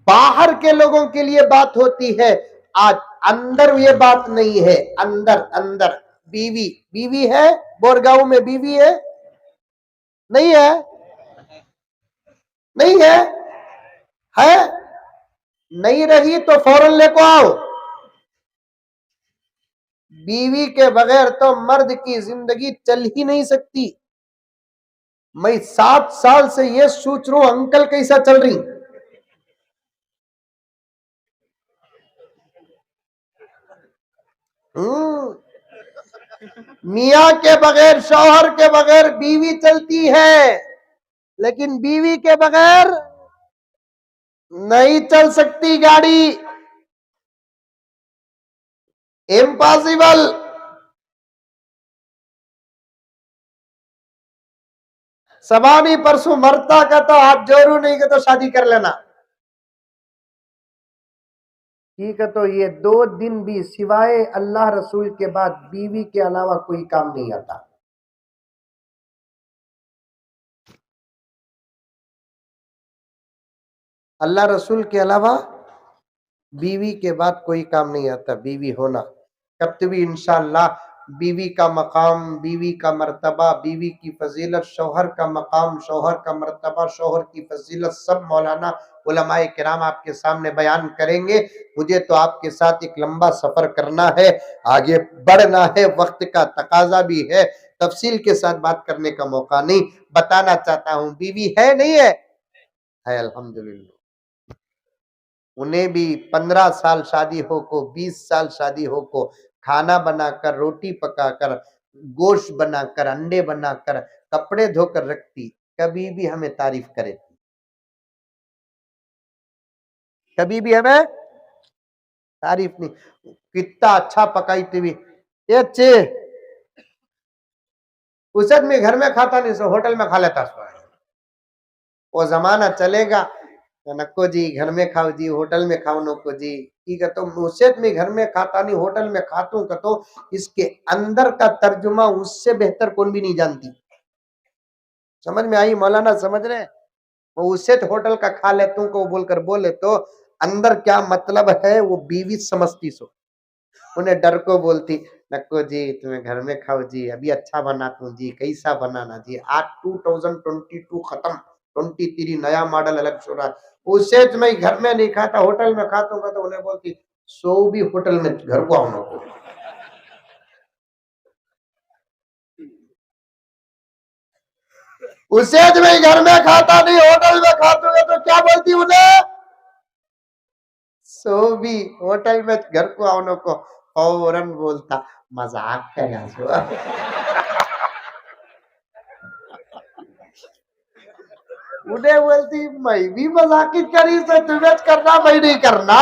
बाहर के लोगों के लिए बात होती है, आज अंदर ये बात नहीं है। अंदर अंदर बीवी, बीवी है बोरगांव में, बीवी है नहीं है? नहीं है? है? नहीं रही तो फौरन लेको आओ। बीवी के बगैर तो मर्द की जिंदगी चल ही नहीं सकती। मैं 7 साल से ये सोच रहा हूं अंकल कैसा चल रही। मियां के बगैर, शौहर के बगैर बीवी चलती है, लेकिन बीवी के बगैर नहीं चल सकती गाड़ी। इम्पॉसिबल। सवानी परसों मरता का तो हाथ जोड़ू, नहीं का तो शादी कर लेना। ठीक है, तो ये 2 दिन भी सिवाय अल्लाह रसूल के बाद बीवी के अलावा कोई काम नहीं आता। अल्लाह रसूल के अलावा बीवी के बाद कोई काम नहीं आता। बीवी होना कब भी इंशाअल्लाह। बीवी का मकाम, बीवी का मर्तबा, बीवी की फजीलत, शौहर का मकाम, शौहर का मर्तबा, शौहर की फजीलत सब मौलाना उलमाए किराम आपके सामने बयान करेंगे। मुझे तो आपके साथ एक लंबा सफर करना है, आगे बढ़ना है, वक्त का तकाजा भी है। तफसील के साथ बात करने का मौका नहीं, बताना चाहता हूँ बीवी है नहीं है? है अल्हम्दुलिल्लाह। उन्हें भी 15 साल शादी हो को, 20 साल शादी हो को, खाना बनाकर, रोटी पकाकर, गोश्त बनाकर, अंडे बनाकर, कपड़े धोकर रखती। कभी भी हमें तारीफ करे, कभी भी हमें तारीफ नहीं। कितना अच्छा पकाई थी भी ये अच्छे उसद में घर में खाता नहीं, सो होटल में खा लेता। वो जमाना चलेगा तो नको जी घर में खाओ जी, होटल में खाओ नको जी। ठीक है, तो मुर्शेद में घर में खाता नहीं, होटल में खातू का तो इसके अंदर का तर्जुमा उससे बेहतर कौन भी नहीं जानती। समझ में आई मौलाना? समझ रहे? वो उससे तो होटल का खा ले तू को बोलकर बोले तो अंदर क्या मतलब है वो बीवी समझती। सो उन्हें डर को बोलती नको जी तुम्हें घर में खाओ जी, अभी अच्छा बनाता हूँ जी, कैसा बनाना जी। आज 2022 खत्म, 23 नया मॉडल अलग हो रहा है। उससे मैं घर में नहीं खाता, होटल में खाता हूँ तो उन्हें बोलती सो भी होटल में घर को आना को। उसे मैं घर में खाता नहीं, होटल में खातूंगा तो क्या बोलती उन्हें? सो भी होटल में घर को आओ को फौरन बोलता मजाक कर उन्हें बोलती मैं भी मजाक ही करी से तुम्हें करना मैं नहीं करना।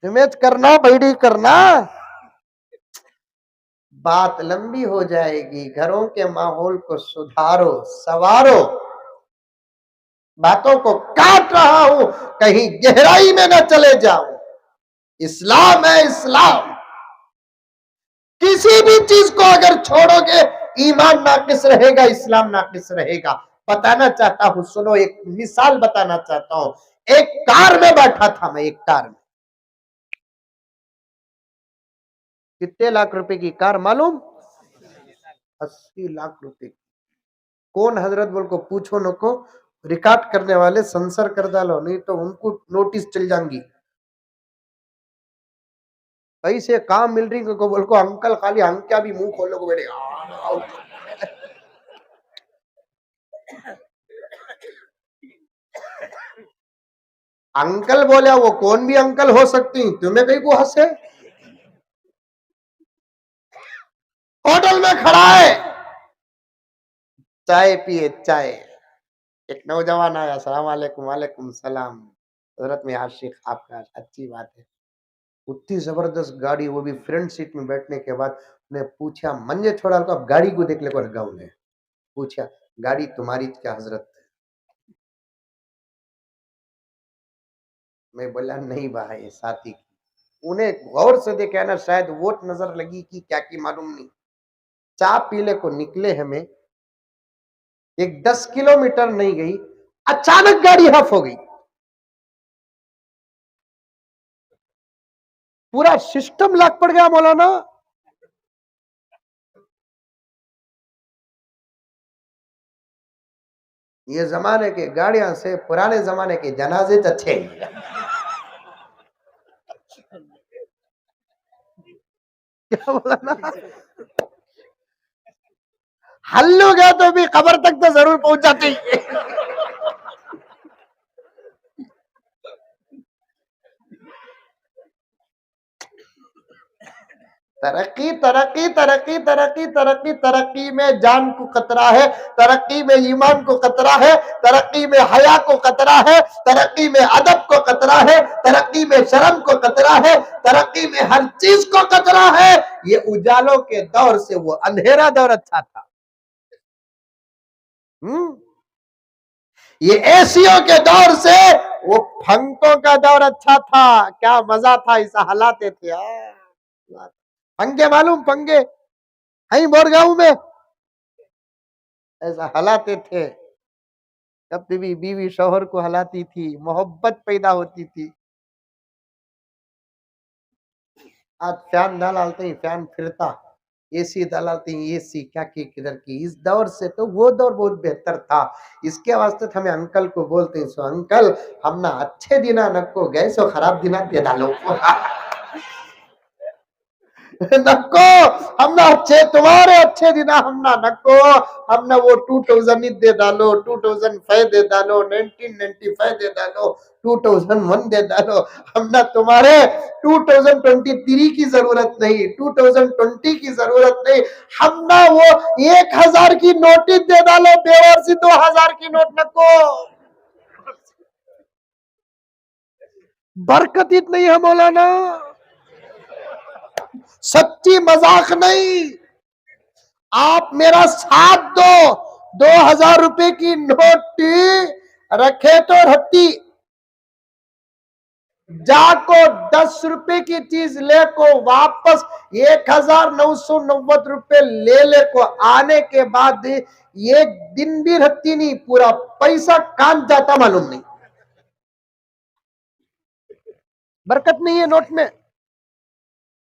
तुम्हें करना मैं नहीं करना। बात लंबी हो जाएगी, घरों के माहौल को सुधारो सवारो। बातों को काट रहा हूं, कहीं गहराई में न चले जाऊं। इस्लाम है इस्लाम। किसी भी चीज को अगर छोड़ोगे ईमान नाकिस रहेगा, इस्लाम नाकिस रहेगा। बताना चाहता हूं, सुनो, एक मिसाल बताना चाहता हूं। एक कार में बैठा था मैं, एक कार में। कितने लाख रुपए की कार मालूम? 80 लाख रुपए की। कौन हजरत बोल को पूछो नको, रिकॉर्ड करने वाले सेंसर कर डालो, नहीं तो उनको नोटिस चल जाएंगी। पैसे काम मिल रही को बोल को अंकल खाली अंक्या भी मुंह खोलो को बेटे। अंकल बोले, वो कौन भी अंकल हो सकती, तुम्हें कहीं को हंसे। होटल में खड़ा है, चाय पिए चाय। एक नौजवान आया, सलाम वालेकुम। वालेकुम सलाम। हजरत में आशिक आपका, अच्छी बात है। उतनी जबरदस्त गाड़ी, वो भी फ्रंट सीट में बैठने के बाद ने पूछा, मंजे छोड़ा को, अब गाड़ी को देख ले को गाँव ने पूछा, गाड़ी तुम्हारी क्या हजरत? मैं बोला नहीं भाई, साथी की। उन्हें गौर से देखा ना, शायद वोट नजर लगी कि क्या की मालूम नहीं। चाय पीले को निकले हमें, एक 10 किलोमीटर नहीं गई, अचानक गाड़ी हफ हो गई। पूरा सिस्टम लाग पड़ गया मौलाना। ये जमाने के गाड़ियां से पुराने जमाने के जनाजे अच्छे। क्या बोला ना, हल्लू गया तो भी खबर तक तो जरूर पहुंच जाती। तरक्की तरक्की तरक्की तरक्की तरक्की, तरक्की में जान को खतरा है, तरक्की में ईमान को खतरा है, तरक्की में हया को खतरा है, तरक्की में अदब को खतरा है, तरक्की में शर्म को खतरा है, तरक्की में हर चीज को खतरा है। ये उजालों के दौर से वो अंधेरा दौर अच्छा था। ये एसियों के दौर से वो पंखों का दौर अच्छा था। क्या मजा था, इसे हलाते थे। पंखे मालूम, पंखे है मोरगांव में, ऐसा हलाते थे। कभी भी बीवी शौहर को हलाती थी, मोहब्बत पैदा होती थी। आज फैन डालते ही फैन फिरता, एसी डालते ही एसी, क्या की किधर की। इस दौर से तो वो दौर बहुत बेहतर था। इसके वास्ते हमें अंकल को बोलते हैं, सो अंकल हम ना अच्छे दिना नको गए, सो खराब दिना दे डालो। नको हमने अच्छे, तुम्हारे अच्छे दिन हमना नको, हमने वो 2000 दे डालो, 2005 दे डालो, 1995 दे डालो, 2001 दे डालो। हमने तुम्हारे 2023 की जरूरत नहीं, 2020 की जरूरत नहीं। हमने वो 1000 की नोटिस दे डालो, बेवारसी 2000 की नोट नको। बरकत इतनी है मौलाना, सच्ची मजाक नहीं। आप मेरा साथ दो, 2000 रुपए की नोट रखे तो रखती, जाको 10 रुपए की चीज ले को वापस 1990 रुपए ले को आने के बाद एक दिन भी रखती नहीं, पूरा पैसा काट जाता मालूम नहीं। बरकत नहीं है नोट में।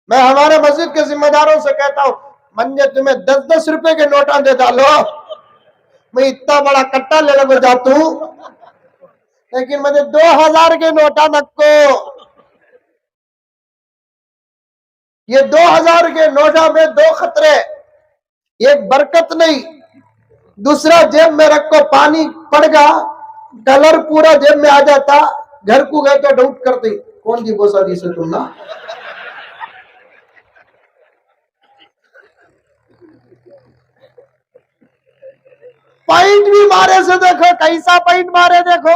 मैं हमारे मस्जिद के जिम्मेदारों से कहता हूं, मंजे तुम्हें 10-10 रुपए के नोटा दे डालो, मैं इतना बड़ा कट्टा ले लग जाता हूं, लेकिन मुझे 2000 के नोटा नको। ये 2000 के नोटा में दो खतरे, एक बरकत नहीं, दूसरा जेब में रखो पानी पड़गा, कलर पूरा जेब में आ जाता, घर को गए तो डाउट करते कौन दी बोसा दी से तुम ना। पॉइंट भी मारे से देखो, कैसा पॉइंट मारे देखो।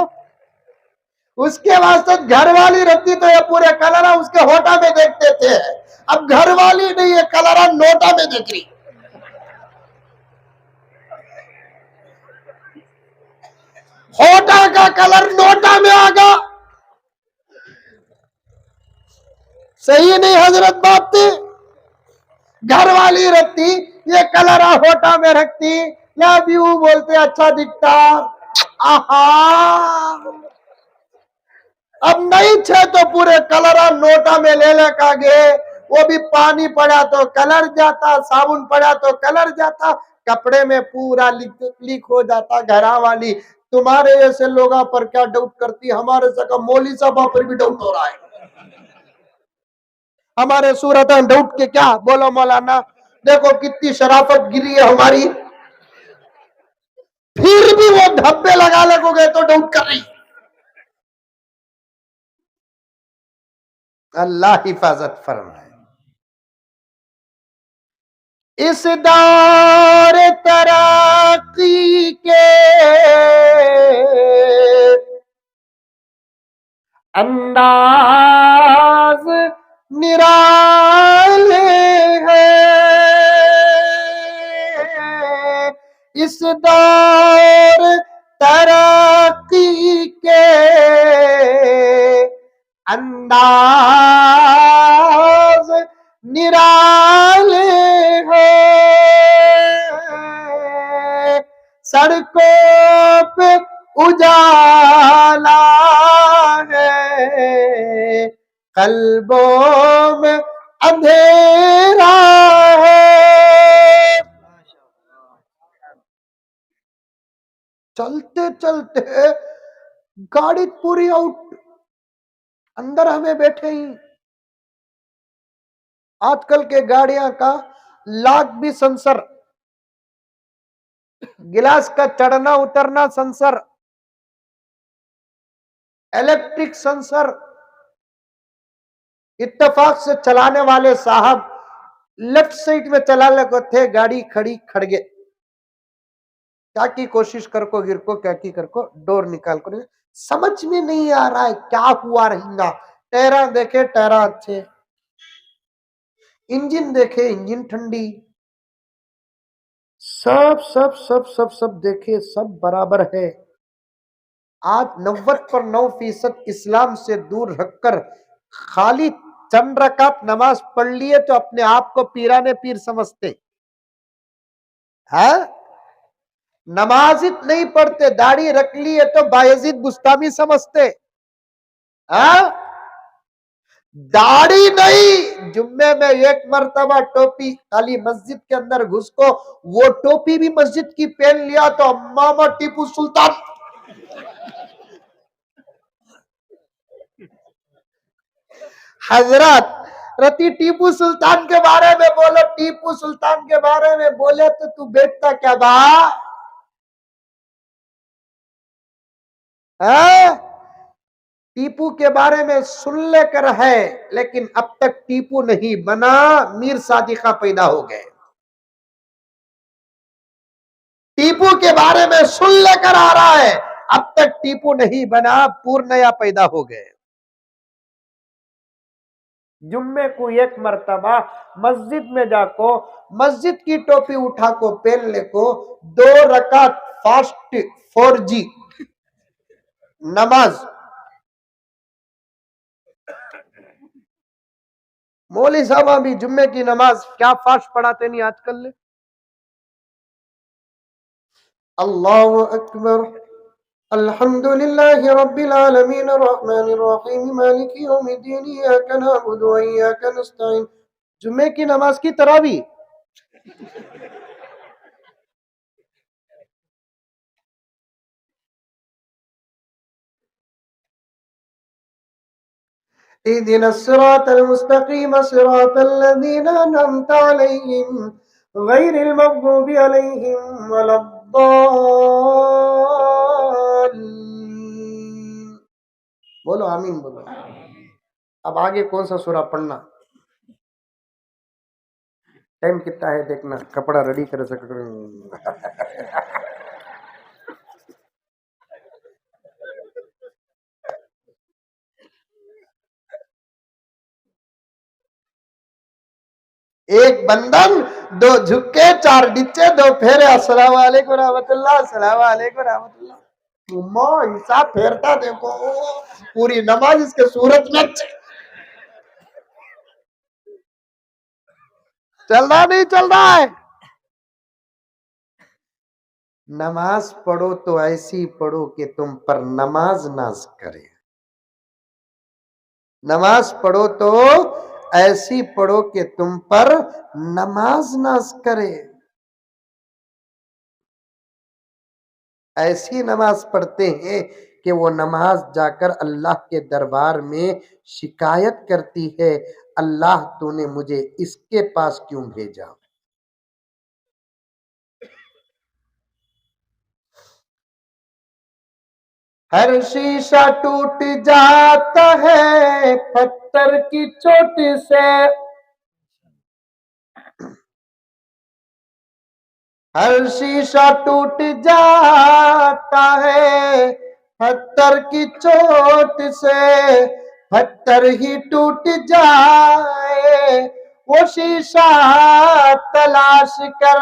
उसके वास्ते घर वाली रहती तो ये पूरे कलरा उसके होटा में देखते थे, अब घर वाली नहीं, ये कलरा नोटा में देख रही। होटा का कलर नोटा में आ गया, सही नहीं हजरत बाप थी। घर वाली रखती, ये कलरा होटा में रखती, लव यू बोलते अच्छा दिखता। आहा, अब नहीं थे तो पूरे कलरा नोटा में ले लेकर गए, वो भी पानी पड़ा तो कलर जाता, साबुन पड़ा तो कलर जाता, कपड़े में पूरा लीक हो जाता। घरा वाली तुम्हारे ऐसे लोगों पर क्या डाउट करती, हमारे सका मौली साहब पर भी डाउट हो रहा है। हमारे सूरत डाउट के क्या बोलो मौलाना, देखो कितनी शराफत गिरी है हमारी, फिर भी वो धब्बे लगा लगोगे तो डाउट कर रही। अल्लाह हिफाजत फरमाए। इस दौर तरक्की के अंदाज निराले हैं, इस दौर तरक्की के अंदाज निराले हैं, सड़कों पे उजाला है, कल्बों में अंधेरा है। चलते चलते गाड़ी पूरी आउट, अंदर हमें बैठे ही। आजकल के गाड़ियां का लाख भी सेंसर, गिलास का चढ़ना उतरना सेंसर, इलेक्ट्रिक सेंसर। इत्तेफाक से चलाने वाले साहब लेफ्ट साइड में चलाने को थे, गाड़ी खड़ी खड़गे, क्या की कोशिश कर को गिर को, क्या की कर को डोर निकाल को, समझ में नहीं आ रहा है क्या हुआ रहेगा। टहरा देखे टहरा अच्छे, इंजन देखे इंजन ठंडी, सब सब सब सब सब देखे सब बराबर है। आज 90% इस्लाम से दूर रखकर खाली चंद रकात नमाज पढ़ लिए तो अपने आप को पीराने पीर समझते हैं। नमाजित नहीं पढ़ते, दाढ़ी रख लिए तो बायजीद बुस्तामी समझते हैं। दाढ़ी नहीं, जुम्मे में एक मर्तबा टोपी, खाली मस्जिद के अंदर घुस को वो टोपी भी मस्जिद की पहन लिया तो मामा टीपू सुल्तान। हजरत रति टीपू सुल्तान के बारे में बोलो, टीपू सुल्तान के बारे में बोले तो तू बेचता क्या बा है? टीपू के बारे में सुन लेकर है, लेकिन अब तक टीपू नहीं बना, मीर सादिका पैदा हो गए। टीपू के बारे में सुन लेकर आ रहा है, अब तक टीपू नहीं बना, पूर्णया पैदा हो गए। जुम्मे को एक मर्तबा मस्जिद में जाको, मस्जिद की टोपी उठा को पहन ले को, 2 रकात फास्ट 4G नमाज। मौली साहब भी जुम्मे की नमाज क्या फास्ट पढ़ाते नहीं आजकल। अल्लाहु अकबर, अल्हम्दुलिल्लाहि रब्बिल आलमीन अर्रहमानिर रहीम मालिकि यौमिद्दीन इय्याका नअबुदु व इय्याका नस्तईन। जुम्मे की नमाज की तरावी इहदिनस सिरातल मुस्तकीम सिरातल लज़ीना अनअमता अलैहिम गैरिल मग़्ज़ूबि अलैहिम वलद्दाल्लीन। बोलो आमीन बोलो। अब आगे कौन सा सूरा पढ़ना, टाइम कितना है देखना, कपड़ा रेडी कर सकते। एक बंधन, दो झुके, चार डिच्चे, दो फेरे। अस्सलाम वालेकुम रहमतुल्लाह, अस्सलाम वालेकुम रहमतुल्लाह। उम्मा हिसाब फेरता देखो, पूरी नमाज इसके सूरत में चल रहा नहीं चल रहा है। नमाज पढ़ो तो ऐसी पढ़ो कि तुम पर नमाज नाज करे। नमाज पढ़ो तो ऐसी पढ़ो कि तुम पर नमाज नाज करे। ऐसी नमाज पढ़ते हैं कि वो नमाज जाकर अल्लाह के दरबार में शिकायत करती है, अल्लाह तूने मुझे इसके पास क्यों भेजा। हर शीशा टूट जाता है पत्थर की चोट से, हर शीशा टूट जाता है पत्थर की चोट से, पत्थर ही टूट जाए वो शीशा तलाश कर।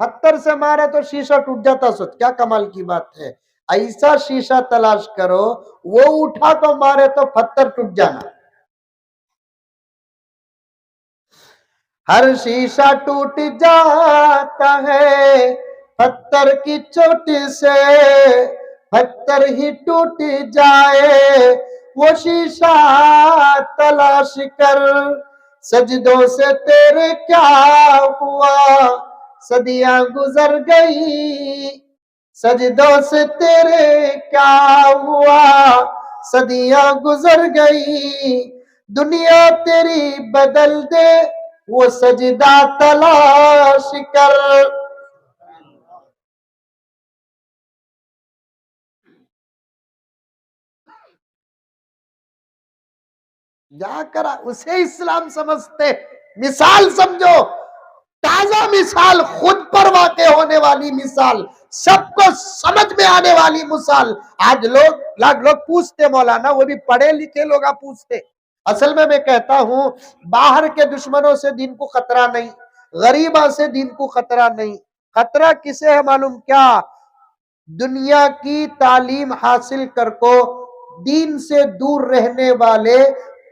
पत्थर से मारे तो शीशा टूट जाता, सोच क्या कमाल की बात है। ऐसा शीशा तलाश करो, वो उठा तो मारे तो पत्थर टूट जाना। हर शीशा टूट जाता है पत्थर की चोट से, पत्थर ही टूट जाए वो शीशा तलाश कर। सजदों से तेरे क्या हुआ सदियां गुजर गई, सजदों से तेरे क्या हुआ सदियां गुजर गई। दुनिया तेरी बदल दे वो सजदा तलाश कर। क्या करा उसे इस्लाम समझते। मिसाल समझो, ताजा मिसाल, खुद पर वाक़े होने वाली मिसाल, सबको समझ में आने वाली मिसाल। आज लोग पूछते मौलाना, वो भी पढ़े लिखे लोग पूछते। असल में मैं कहता हूं, बाहर के दुश्मनों से दीन को खतरा नहीं, गरीबा से दीन को खतरा नहीं। खतरा किसे है मालूम क्या? दुनिया की तालीम हासिल कर को दीन से दूर रहने वाले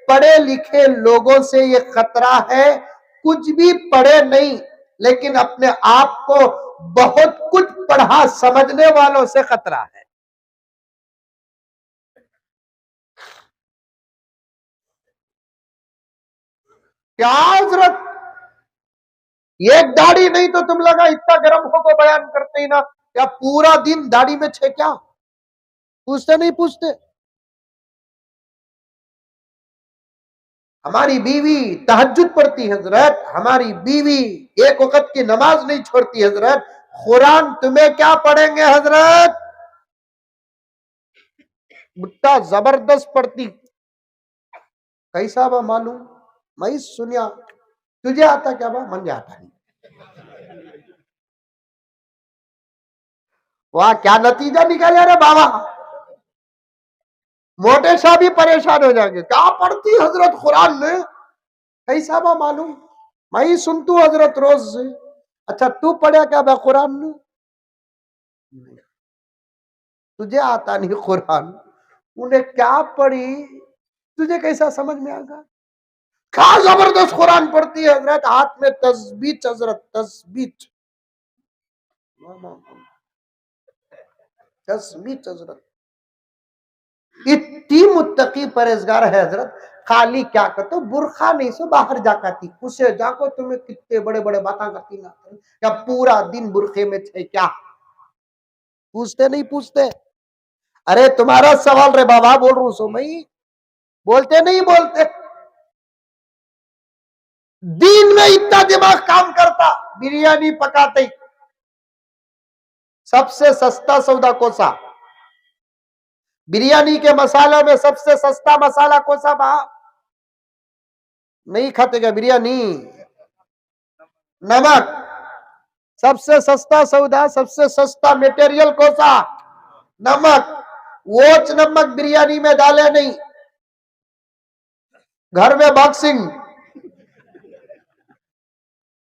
पढ़े लिखे लोगों से ये खतरा है। कुछ भी पढ़े नहीं लेकिन अपने आप को बहुत कुछ पढ़ा समझने वालों से खतरा है। क्या हजरत, एक दाढ़ी नहीं तो तुम लगा इतना गर्म हो को बयान करते ही ना, क्या पूरा दिन दाढ़ी में छे क्या? पूछते नहीं पूछते। हमारी बीवी तहज्जुद पढ़ती हजरत, हमारी बीवी एक वक्त की नमाज नहीं छोड़ती हजरत। कुरान तुम्हें क्या पढ़ेंगे हजरत, बुट्टा जबरदस्त पढ़ती। कैसा बा मालूम, मैं सुनिया तुझे आता क्या बा, मन आता नहीं। वाह क्या नतीजा निकाले रे बाबा, मोटे शाह भी परेशान हो जाएंगे। क्या पढ़ती हजरत कुरान में, कैसा बा मालूम, मैं ही सुनतू हजरत रोज से। अच्छा तू पढ़ा क्या बा कुरान में? तुझे आता नहीं कुरान, उन्हें क्या पढ़ी, तुझे कैसा समझ में आएगा? क्या जबरदस्त कुरान पढ़ती है हजरत, हाथ में तस्बीह हजरत, तस्बीह तस्बीह हजरत। इतनी मुत्तकी परहेजगार है हजरत, खाली क्या करते बुरखा नहीं से बाहर जाती, उसे जाको तुम्हें कितने बड़े बड़े बातें करती ना, क्या पूरा दिन बुरखे में थे क्या? पूछते नहीं पूछते। अरे तुम्हारा सवाल रे बाबा, बोल रहा हूं सो मैं, बोलते नहीं बोलते। दिन में इतना दिमाग काम करता, बिरयानी पकाते ही। सबसे सस्ता सौदा कौन सा? बिरयानी के मसाला में सबसे सस्ता मसाला कौन सा बा? नहीं खाते क्या बिरयानी? नमक। सबसे सस्ता सौदा, सबसे सस्ता मटेरियल कौन सा? नमक। वोच नमक बिरयानी में डाले नहीं, घर में बॉक्सिंग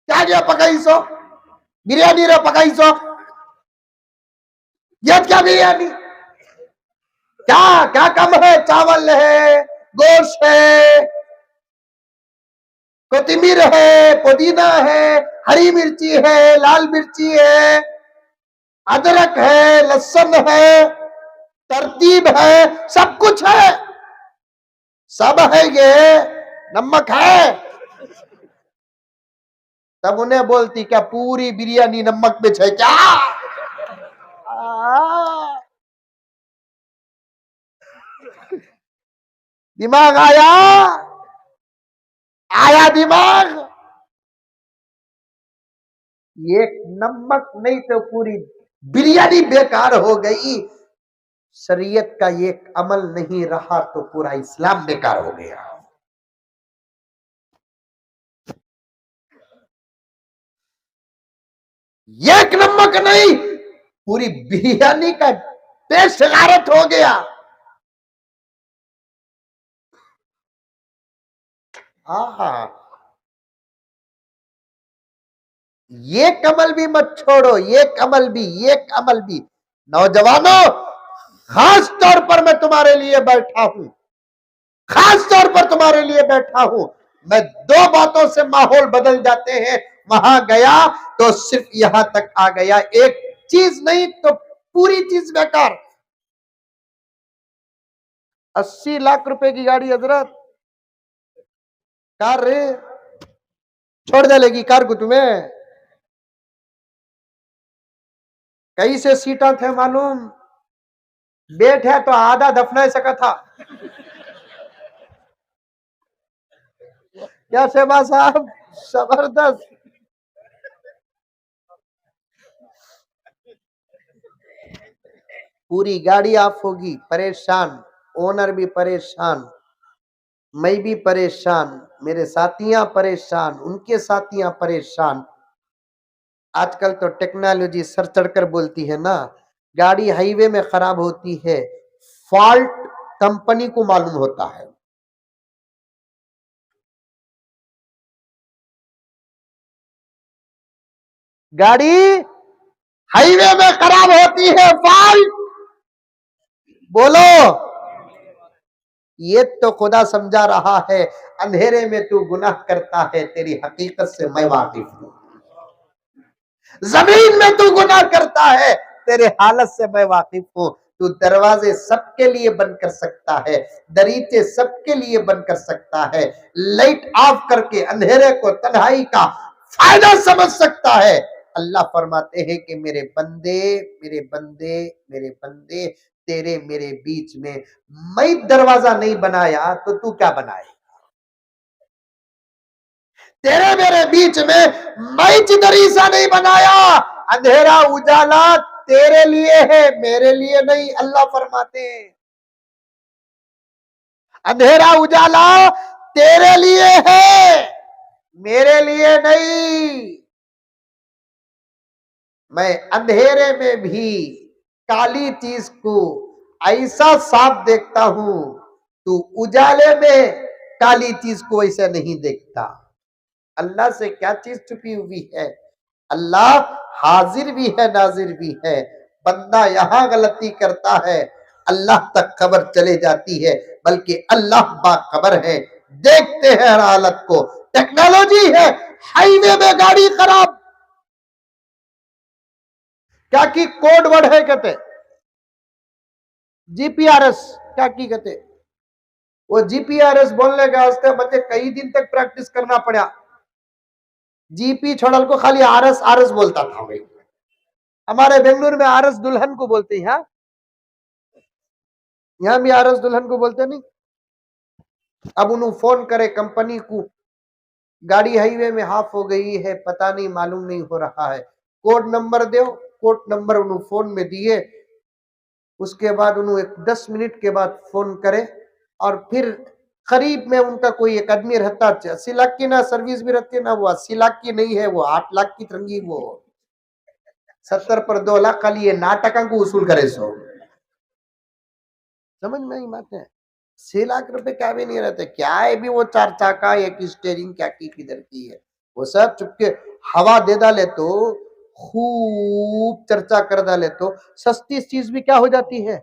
क्या गया पकाई सो बिरयानी रे पकाई सो, ये क्या बिरयानी? क्या क्या कम है? चावल है, गोश्त है, कोथिमीर है, पुदीना है, हरी मिर्ची है, लाल मिर्ची है, अदरक है, लहसुन है, तरतीब है, सब कुछ है, सब है, ये नमक है। तब उन्हें बोलती क्या पूरी बिरयानी नमक में है क्या? दिमाग आया? आया दिमाग? ये नमक नहीं तो पूरी बिरयानी बेकार हो गई। शरीयत का ये अमल नहीं रहा तो पूरा इस्लाम बेकार हो गया। एक नमक नहीं, पूरी बिरयानी का टेस्ट गारत हो गया। आहा, ये कमल भी मत छोड़ो, ये कमल भी, ये कमल भी। नौजवानों, खास तौर पर मैं तुम्हारे लिए बैठा हूं, खास तौर पर तुम्हारे लिए बैठा हूं। मैं दो बातों से माहौल बदल जाते हैं, वहां गया तो सिर्फ यहां तक आ गया, एक चीज नहीं तो पूरी चीज बेकार। 80 लाख रुपए की गाड़ी हजरत, कार रे, छोड़ डालेगी कार को तुम्हें। कई से सीटा थे मालूम, बेट है तो आधा दफना सका था। क्या शहबाज साहब, जबरदस्त। पूरी गाड़ी ऑफ होगी, परेशान, ओनर भी परेशान, मैं भी परेशान, मेरे साथियां परेशान, उनके साथियां परेशान। आजकल तो टेक्नोलॉजी सर चढ़कर बोलती है ना, गाड़ी हाईवे में खराब होती है, फॉल्ट कंपनी को मालूम होता है। गाड़ी हाईवे में खराब होती है, फॉल्ट, बोलो। ये तो खुदा समझा रहा है, अंधेरे में तू गुनाह करता है, तेरी हकीकत से मैं वाकिफ हूं। जमीन में तू गुनाह करता है, तेरे हालत से मैं वाकिफ हूं। तू दरवाजे सबके लिए बंद कर सकता है, दरीचे सबके लिए बंद कर सकता है, लाइट ऑफ करके अंधेरे को, तन्हाई का फायदा समझ सकता है। अल्लाह फरमाते हैं कि मेरे बंदे, मेरे बंदे, मेरे बंदे, तेरे मेरे बीच में मैं दरवाजा नहीं बनाया तो तू क्या बनाए? तेरे मेरे बीच में मैं दरीसा नहीं बनाया, अंधेरा उजाला तेरे लिए है, मेरे लिए नहीं। अल्लाह फरमाते हैं अंधेरा उजाला तेरे लिए है, मेरे लिए नहीं। मैं अंधेरे में भी काली चीज को ऐसा साफ देखता हूं, तू उजाले में काली चीज को ऐसा नहीं देखता। अल्लाह से क्या चीज छुपी हुई है? अल्लाह हाजिर भी है, नाजिर भी है। बंदा यहां गलती करता है, अल्लाह तक खबर चले जाती है, बल्कि अल्लाह बाखबर है, देखते हैं हर हालत को। टेक्नोलॉजी है, हाईवे में गाड़ी खराब, क्या की कोड वर्ड है कहते, जीपीआरएस, क्या की कहते, वो जीपीआरएस बोलने के वास्ते मुझे कई दिन तक प्रैक्टिस करना पड़ा। जीपी छोड़ल को खाली आरएस आरएस बोलता था भाई। हमारे बेंगलुरु में आरएस दुल्हन को बोलते हैं। यहाँ भी आरस दुल्हन को बोलते नहीं। अब उन्होंने फोन करे कंपनी को, गाड़ी हाईवे में हाफ हो गई है, पता नहीं मालूम नहीं हो रहा है, कोड नंबर दो। कोड नंबर उन्होंने फोन में दिए। उसके बाद उन्होंने 10 मिनट के बाद फोन करे, और फिर करीब में उनका कोई एक आदमी रहता, 80 लाख की ना सर्विस भी रहती है ना, वो 80 लाख की नहीं है, वो 8 लाख की तरंगी, वो 70 पर 2 लाख खाली ये नाटका को वसूल करे सो। समझ में नहीं बात है। 6 लाख रुपए क्या भी नहीं रहते, क्या है भी वो 4 चाका, एक स्टेयरिंग क्या की किधर की है, वो सब चुपके हवा दे डाले तो, खूब चर्चा कर डाले तो सस्ती चीज भी क्या हो जाती है,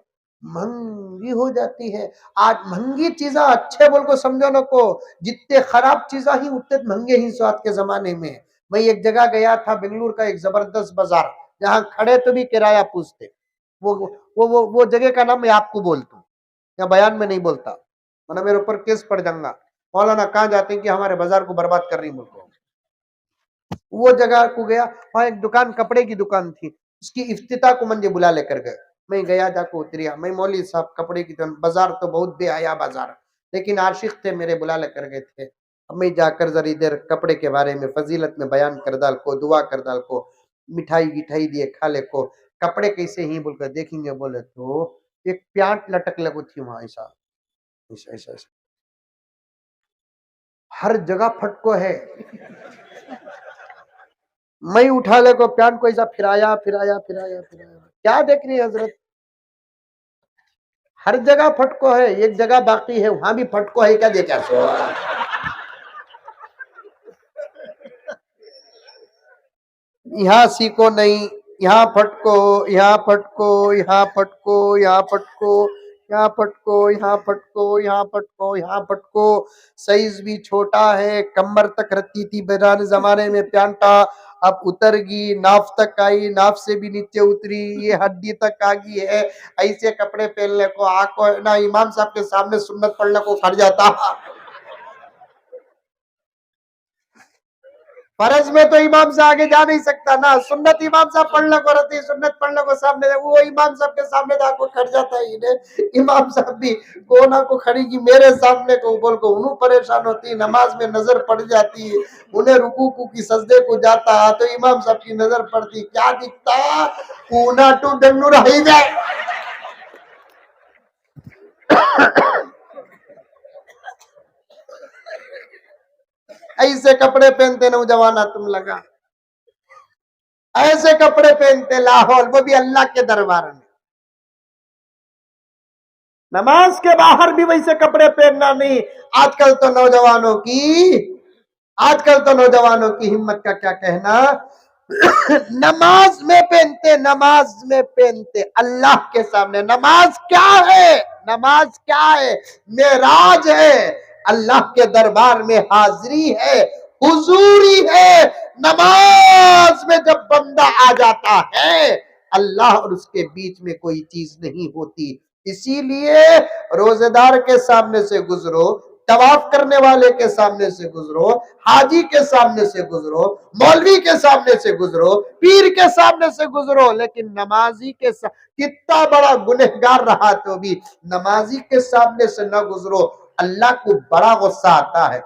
महंगी हो जाती है। आज महंगी चीजा अच्छे बोल को समझो न को, जितने खराब चीजा ही उतने महंगे ही स्वाद के जमाने में। मैं एक जगह गया था, बेंगलुरु का एक जबरदस्त बाजार, जहां खड़े तो भी किराया पूछते। वो जगह का नाम मैं आपको बोलता हूँ, या बयान में नहीं बोलता, वरना मेरे ऊपर केस पड़ जाऊंगा। मौलाना कहाँ जाते हैं कि हमारे बाजार को बर्बाद कर रही मुल्को। वो जगह को गया, वहां एक दुकान, कपड़े की दुकान थी, उसकी इफ्तिता को मुझे बुला लेकर गए। मैं गया, जाकर उतरिया, मैं मौली साहब कपड़े की दुकान, बाजार तो बहुत बेहया बाजार, लेकिन आशिक थे मेरे, बुला लेकर गए थे। अब मैं जाकर जरा इधर कपड़े के बारे में फजीलत में बयान कर डाल को, दुआ कर डाल को, मिठाई गिठाई दिए खा ले को, कपड़े कैसे ही बोलकर देखेंगे बोले तो एक प्यांट लटक लगो थी वहां, ऐसा ऐसा ऐसा ऐसा। हर जगह फटको है। मैं उठा ले को प्यांट को ऐसा फिराया फिराया फिराया फिराया, क्या देख रही है हजरत, हर जगह फटको है, एक जगह बाकी है, वहां भी फटको है, क्या देखा सो। यहाँ सीखो नहीं, यहाँ फटको, यहाँ फटको, यहाँ फटको, यहाँ फटको, यहाँ फटको, यहाँ फटको, यहाँ फटको, यहाँ फटको। साइज भी छोटा है, कमर तक रहती थी पुराने जमाने में प्यांटा, अब उतर गई, नाफ तक आई, नाफ से भी नीचे उतरी, ये हड्डी तक आ गई है। ऐसे कपड़े पहनने को आको ना इमाम साहब के सामने सुन्नत पढ़ने को खड़ जाता। फर्ज में तो इमाम से आगे जा नहीं सकता ना, सुन्नत इमाम साहब पढ़ने को रहती, सुन्नत पढ़ने को सामने, वो इमाम साहब के सामने जाकर खड़ जाता है। इन्हें इमाम साहब भी कोना को खड़ी की मेरे सामने को बोल को उन्हें परेशान होती, नमाज में नजर पड़ जाती है, उन्हें रुकू की सजदे को जाता तो इमाम साहब की नजर पड़ती, क्या दिखता, पूना टू बेंगलुरु हाईवे। ऐसे कपड़े पहनते नौजवाना तुम लगा, ऐसे कपड़े पहनते लाहौर, वो भी अल्लाह के दरबार में। नमाज के बाहर भी वैसे कपड़े पहनना नहीं। आजकल तो नौजवानों की, आजकल तो नौजवानों की हिम्मत का क्या कहना। नमाज में पहनते, नमाज में पहनते अल्लाह के सामने। नमाज क्या है, नमाज क्या है, मेराज है, अल्लाह के दरबार में हाजिरी है, हुजूरी है। नमाज में जब बंदा आ जाता है, अल्लाह और उसके बीच में कोई चीज नहीं होती। इसीलिए रोजेदार के सामने से गुजरो, तवाफ करने वाले के सामने से गुजरो, हाजी के सामने से गुजरो, मौलवी के सामने से गुजरो, पीर के सामने से गुजरो, लेकिन नमाजी के कितना बड़ा गुनहगार रहा तो भी नमाजी के सामने से न गुजरो, अल्लाह को बड़ा गुस्सा आता है।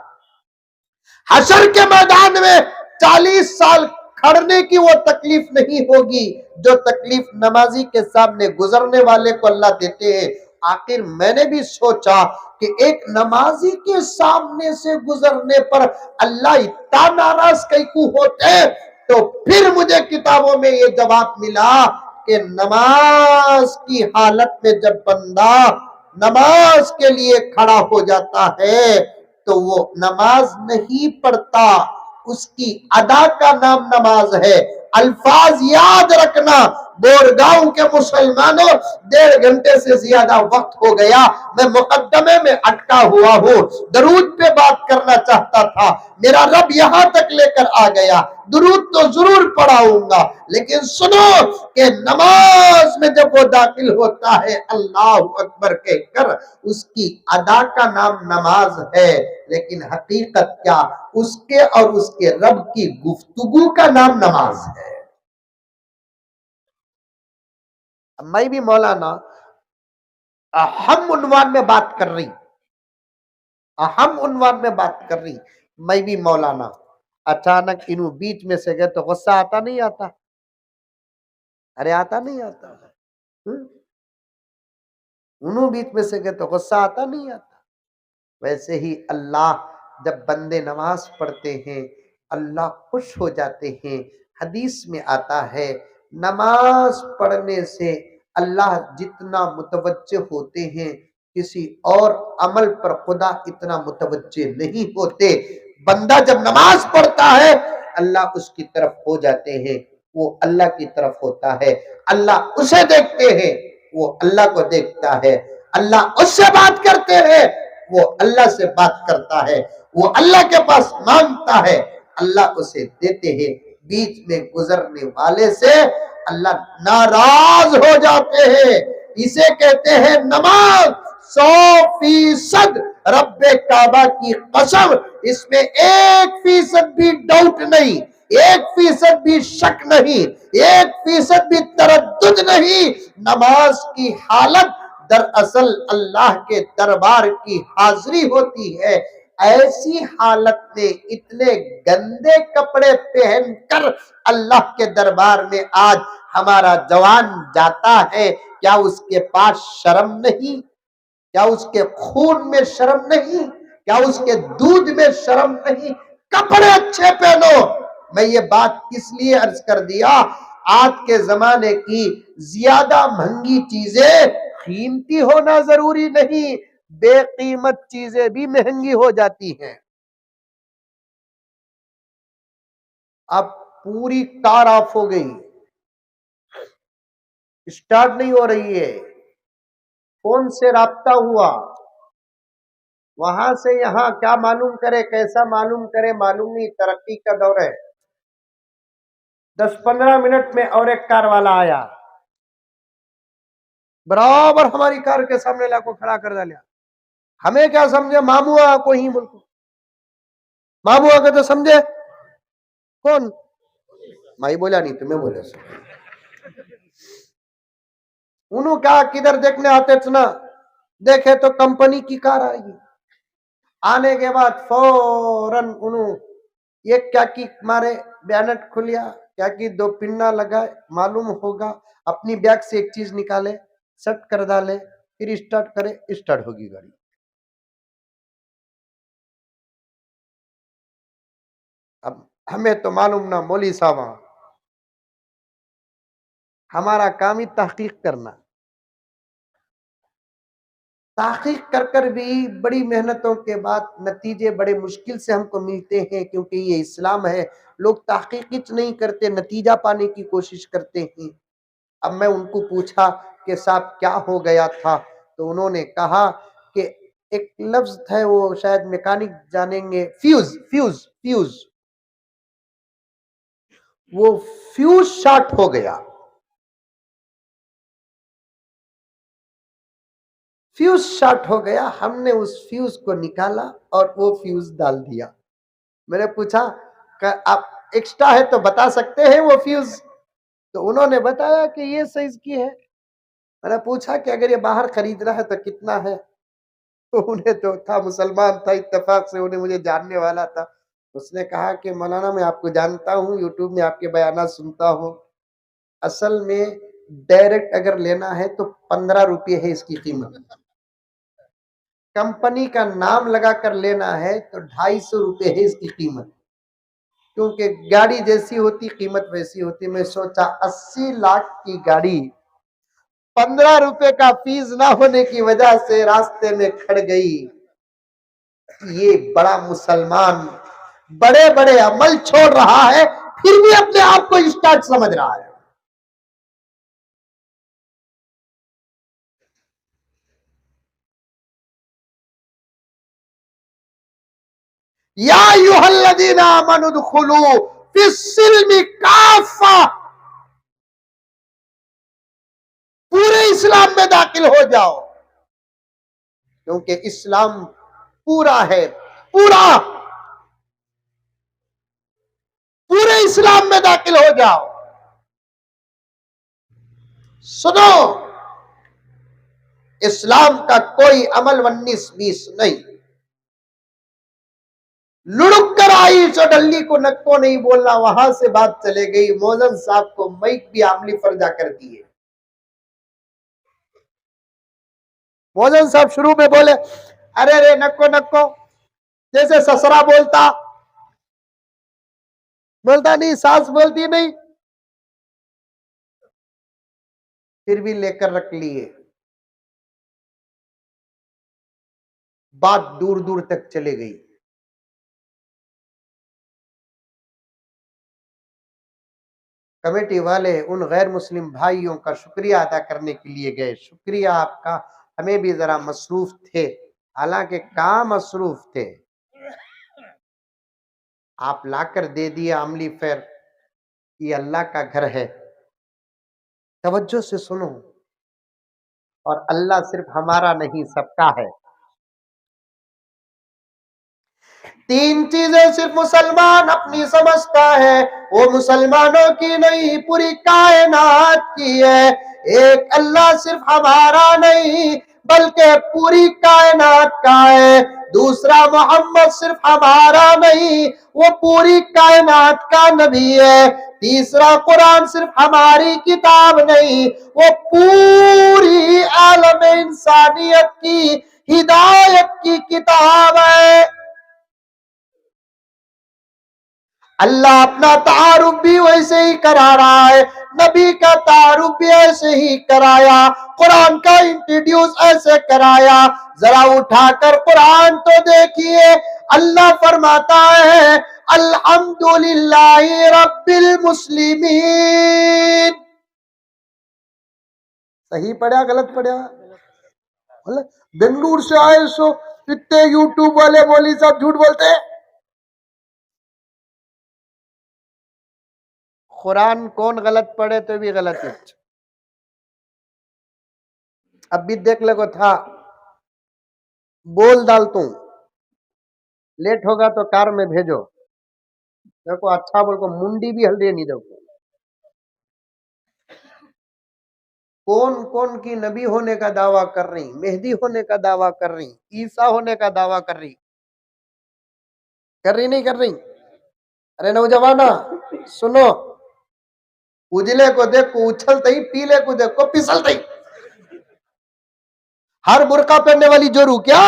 हशर के मैदान में 40 साल खड़ने की वो तकलीफ नहीं होगी जो तकलीफ नमाजी के सामने गुजरने वाले को अल्लाह देते हैं। आखिर मैंने भी सोचा कि एक नमाजी के सामने से गुजरने पर अल्लाह इतना नाराज कैकू होते, तो फिर मुझे किताबों में ये जवाब मिला कि नमाज की हालत में जब बंदा नमाज के लिए खड़ा हो जाता है तो वो नमाज नहीं पढ़ता, उसकी अदा का नाम नमाज है। अल्फाज याद रखना, बोरगांव के मुसलमानों, 1.5 घंटे से ज्यादा वक्त हो गया, मैं मुकद्दमे में अटका हुआ हूँ, दरूद पे बात करना चाहता था, मेरा रब यहां तक लेकर आ गया, दुरूद तो जरूर पढ़ाऊंगा, लेकिन सुनो कि नमाज में जब वो दाखिल होता है अल्लाह अकबर कहकर, उसकी अदा का नाम नमाज है, लेकिन हकीकत क्या, उसके और उसके रब की गुफ्तगू का नाम नमाज है। मैं भी मौलाना अहम उन्वान में बात कर रही, अहम उन्वान में बात कर रही। मैं भी मौलाना, अचानक इन्हों बीच में से गए तो गुस्सा आता नहीं आता? अरे आता नहीं आता? हम्म? उन्हों बीच में से गए तो गुस्सा आता नहीं आता? वैसे ही अल्लाह, जब बंदे नमाज पढ़ते हैं अल्लाह खुश हो जाते हैं। हदीस में आता है नमाज पढ़ने से अल्लाह जितना मुतवज्जे होते हैं किसी और अमल पर खुदा इतना मुतवज्जे नहीं होते। बंदा जब नमाज पढ़ता है अल्लाह उसकी तरफ हो जाते हैं, वो अल्लाह की तरफ होता है। अल्लाह उसे देखते हैं, वो अल्लाह को देखता है। अल्लाह उससे बात करते हैं, वो अल्लाह से बात करता है। वो अल्लाह के पास मांगता है, अल्लाह उसे देते हैं। बीच में गुजरने वाले से अल्लाह नाराज हो जाते हैं। इसे कहते हैं नमाज 100% रब्बे काबा की कसम, इसमें 1% भी डाउट नहीं, 1% भी शक नहीं, 1% भी तरद्दुद नहीं। नमाज की हालत दरअसल अल्लाह के दरबार की हाजिरी होती है। ऐसी हालत में इतने गंदे कपड़े पहनकर अल्लाह के दरबार में आज हमारा जवान जाता है, क्या उसके पास शर्म नहीं? क्या उसके खून में शर्म नहीं? क्या उसके दूध में शर्म नहीं? कपड़े अच्छे पहनो। मैं ये बात किस लिए अर्ज कर दिया, आज के जमाने की ज्यादा महंगी चीजें कीमती होना जरूरी नहीं, बेकीमत चीजें भी महंगी हो जाती हैं। अब पूरी कार ऑफ हो गई, स्टार्ट नहीं हो रही है, फोन से राब्ता हुआ, वहां से यहां क्या मालूम करे, कैसा मालूम करे, मालूम नहीं, तरक्की का दौर है। 10-15 मिनट में और एक कार वाला आया, बराबर हमारी कार के सामने लाको खड़ा कर डाला। हमें क्या समझे, मामुआ को ही बोलते, मामुआ के तो समझे कौन? माई बोला नहीं, तुम्हें बोले उन्हों क्या किधर देखने आते ना, देखे तो कंपनी की कार आएगी। आने के बाद फौरन उन्हों ये क्या की मारे बैनट खुलिया, क्या की दो पिन्ना लगाए, मालूम होगा अपनी बैग से एक चीज निकाले, सेट कर डाले, फिर स्टार्ट करे, स्टार्ट होगी गाड़ी। अब हमें तो मालूम ना, मौली साहब हमारा काम ही तहकीक करना, तहकीक कर कर भी बड़ी मेहनतों के बाद नतीजे बड़े मुश्किल से हमको मिलते हैं, क्योंकि ये इस्लाम है। लोग तहकीक नहीं करते, नतीजा पाने की कोशिश करते हैं। अब मैं उनको पूछा कि साहब क्या हो गया था, तो उन्होंने कहा कि एक लफ्ज है, वो शायद मैकेनिक जानेंगे, फ्यूज फ्यूज फ्यूज, वो फ्यूज शॉर्ट हो गया। फ्यूज शॉर्ट हो गया, हमने उस फ्यूज को निकाला और वो फ्यूज डाल दिया। मैंने पूछा कि आप एक्स्ट्रा है तो बता सकते हैं वो फ्यूज? तो उन्होंने बताया कि ये साइज की है। मैंने पूछा कि अगर ये बाहर खरीदना है तो कितना है? तो उन्हें तो था, मुसलमान था, इत्तेफाक से उन्हें मुझे जानने वाला था। उसने कहा कि मौलाना मैं आपको जानता हूँ, यूट्यूब में आपके बयाना सुनता हूँ। असल में डायरेक्ट अगर लेना है तो 15 रुपये है इसकी कीमत। कंपनी का नाम लगाकर लेना है तो 250 रुपये है इसकी कीमत, क्योंकि गाड़ी जैसी होती कीमत वैसी होती। मैं सोचा 80 लाख की गाड़ी 15 रुपए का फीस ना होने की वजह से रास्ते में खड़ गई। ये बड़ा मुसलमान बड़े बड़े अमल छोड़ रहा है, फिर भी अपने आप को स्टार्ट समझ रहा है। या युहल्लदीना आमनुदखुलू फिस्सिल्मी काफा, पूरे इस्लाम में दाखिल हो जाओ, क्योंकि इस्लाम पूरा है, पूरा, पूरे इस्लाम में दाखिल हो जाओ। सुनो, इस्लाम का कोई अमल 19-20 नहीं। लुढ़क कर आई जो डल्ली को नक्को नहीं बोलना, वहां से बात चले गई। मौजन साहब को माइक भी आमली फर्जा कर दिए। मौजन साहब शुरू में बोले अरे रे नक्को नक्को, जैसे ससरा बोलता नहीं, सास बोलती नहीं, फिर भी लेकर रख लिए। बात दूर दूर तक चले गई। कमेटी वाले उन गैर मुस्लिम भाइयों का शुक्रिया अदा करने के लिए गए, शुक्रिया आपका, हमें भी जरा मसरूफ थे। हालांकि काम मसरूफ थे, आप लाकर दे दिए आमली फेर। ये अल्लाह का घर है, तवज्जो से सुनो। और अल्लाह सिर्फ हमारा नहीं, सबका है। तीन चीजें सिर्फ मुसलमान अपनी समझता है, वो मुसलमानों की नहीं, पूरी कायनात की है। एक अल्लाह सिर्फ हमारा नहीं बल्कि पूरी कायनात का है। दूसरा मोहम्मद सिर्फ हमारा नहीं, वो पूरी कायनात का नबी है। तीसरा कुरान सिर्फ हमारी किताब नहीं, वो पूरी आलम इंसानियत की हिदायत की किताब है। अल्लाह अपना तारुफ भी वैसे ही करा रहा है, नबी का तारुफ भी ऐसे ही कराया, कुरान का इंट्रोड्यूस ऐसे कराया। जरा उठाकर कुरान तो देखिए, अल्लाह फरमाता है अल्हम्दुलिल्लाहि रब्बिल मुस्लिमीन। सही पढ़ा गलत पढ़ा? बेंगलुरु से आए सो इतने यूट्यूब वाले मौलवी साहब झूठ बोलते हैं। कुरान कौन गलत पढ़े तो भी गलत है। अब भी देख लगो था, बोल डाल तू, लेट होगा तो कार में भेजो। देखो अच्छा बोल को मुंडी भी हल्दी नहीं दो। कौन कौन की नबी होने का दावा कर रही, मेहदी होने का दावा कर रही, ईसा होने का दावा कर रही नहीं कर रही? अरे नौजवाना सुनो, उजले को देखो उछलते ही, पीले को देखो फिसलते ही। हर बुरका पहनने वाली जोरू क्या?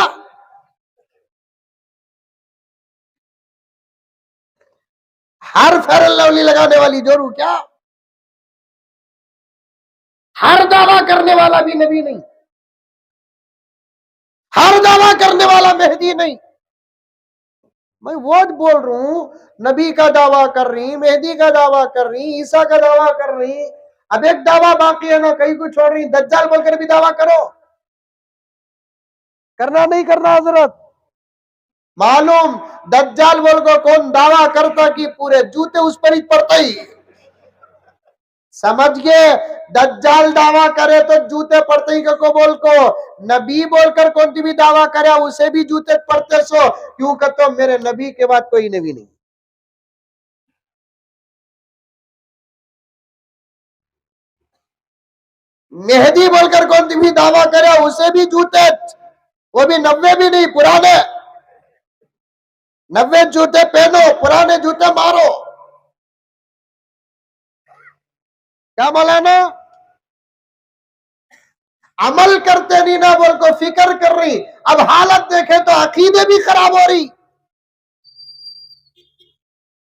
हर फेयर लवली लगाने वाली जोरू क्या? हर दावा करने वाला भी नबी नहीं, हर दावा करने वाला मेहदी नहीं। मैं वो बोल रहा हूं, नबी का दावा कर रही, मेहदी का दावा कर रही, ईसा का दावा कर रही। अब एक दावा बाकी है ना, कहीं को छोड़ रही, दज्जाल बोलकर भी दावा करो। करना नहीं करना हजरत? मालूम दज्जाल बोल को कौन दावा करता कि पूरे जूते उस पर ही पड़ते ही। समझ गए? दज्जाल दावा करे तो जूते पड़ते ही को बोल को, नबी बोलकर कौन भी दावा करे उसे भी जूते पड़ते सो। क्यों कहते मेरे नबी के बाद कोई नबी नहीं। मेहदी बोलकर कौन भी दावा करे उसे भी जूते, वो भी 90 भी नहीं, पुराने 90 जूते पहनो, पुराने जूते मारो। क्या मौलाना? अमल करते नहीं ना बोल को फिक्र कर रही। अब हालत देखे तो अकीदे भी खराब हो रही।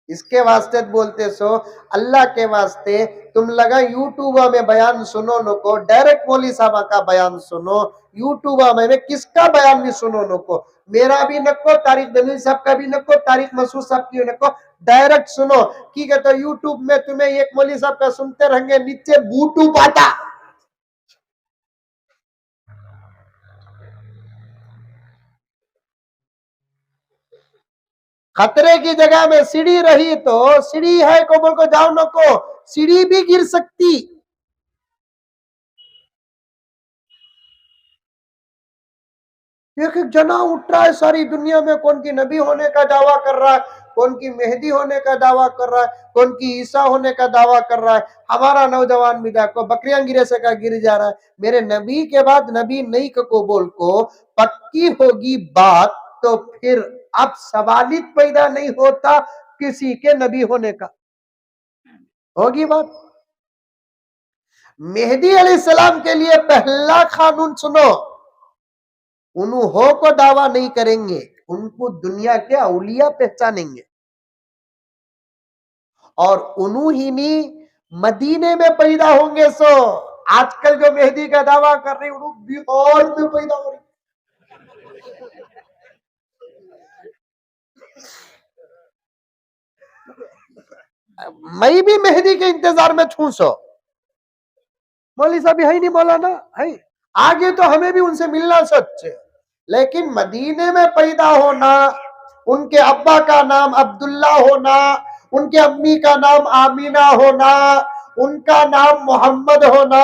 इसके वास्ते बोलते सो, अल्लाह के वास्ते तुम लगा यूट्यूब में बयान सुनो नको, डायरेक्ट मौली साहब का बयान सुनो, यूट्यूब में किसका बयान भी सुनो नको, मेरा भी नको, तारिक दलील साहब का भी नको, तारिक मसूद साहब की नको, डायरेक्ट सुनो। की कहते यूट्यूब में तुम्हें एक मौली साहब का सुनते रहेंगे, नीचे बूटू पाटा। खतरे की जगह में सीढ़ी रही तो सीढ़ी है को बोल को जाओ नको, सीढ़ी भी गिर सकती। एक एक जना उठ रहा है सारी दुनिया में, कौन की नबी होने का दावा कर रहा है, कौन की मेहदी होने का दावा कर रहा है, कौन की ईसा होने का दावा कर रहा है। हमारा नौजवान भी देखो बकरियां गिरे से का गिर जा रहा है। मेरे नबी के बाद नबी नहीं को बोल को पक्की होगी बात, तो फिर अब सवालित पैदा नहीं होता किसी के नबी होने का। होगी बात। मेहदी अलैहिस्सलाम के लिए पहला कानून सुनो, उन्हों को दावा नहीं करेंगे, उनको दुनिया के औलिया पहचानेंगे और उन्हीं मदीने में पैदा होंगे। सो आजकल जो मेहदी का दावा कर रही उन्होंने बिहार में पैदा हो रही। मैं भी मेहदी के इंतजार में छू सो। मौली साहब है ही नहीं, मौलाना है आगे, तो हमें भी उनसे मिलना सच है, लेकिन मदीने में पैदा होना, उनके अब्बा का नाम अब्दुल्ला होना, उनके अम्मी का नाम आमीना होना, उनका नाम मोहम्मद होना,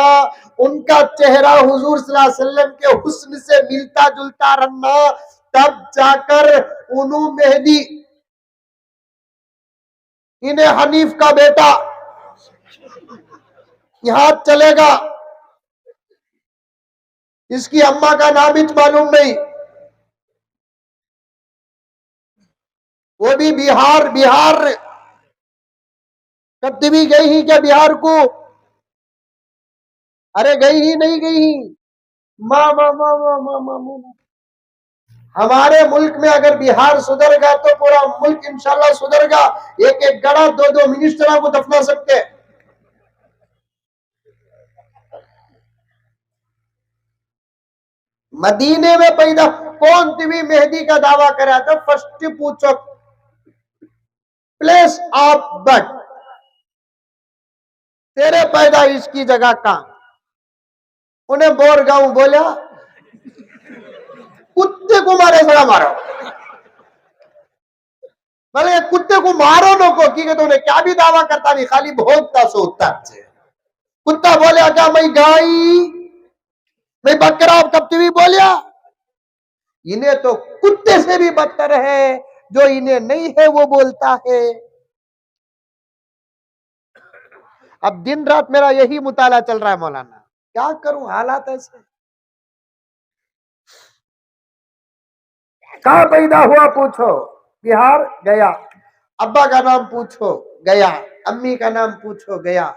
उनका चेहरा हुजूर सल्लल्लाहु अलैहि वसल्लम के हुस्न से मिलता जुलता रहना, तब जाकर उन्हों मेहदी, इन्हें हनीफ का बेटा यहां चलेगा, इसकी अम्मा का नाम ही मालूम नहीं, वो भी बिहार। बिहार कभी भी गई ही क्या बिहार को? अरे गई ही नहीं गई ही। माँ माँ माँ माँ माँ माँ माँ। हमारे मुल्क में अगर बिहार सुधरगा तो पूरा मुल्क इंशाल्लाह सुधरगा। एक एक गड़ा दो दो मिनिस्टरों को दफना सकते हैं। मदीने में पैदा कौन टीवी मेहदी का दावा करा था? फर्स्ट पूछो प्लेस ऑफ बर्थ, तेरे पैदाइश की जगह कहां? उन्हें बोरगांव बोला, कुत्ते को मारे सड़ा मारो, भले कुत्ते को मारो नको की तो उन्हें क्या भी दावा करता नहीं, खाली भोगता सोता है। कुत्ता बोलिया क्या मैं गाय, मैं बकरा, कब टीवी बोलिया? इन्हें तो कुत्ते से भी बदतर है, जो इन्हें नहीं है वो बोलता है। अब दिन रात मेरा यही मुताला चल रहा है मौलाना, क्या करूं, हालात ऐसे। कहां पैदा हुआ पूछो, बिहार गया, अब्बा का नाम पूछो गया, अम्मी का नाम पूछो गया।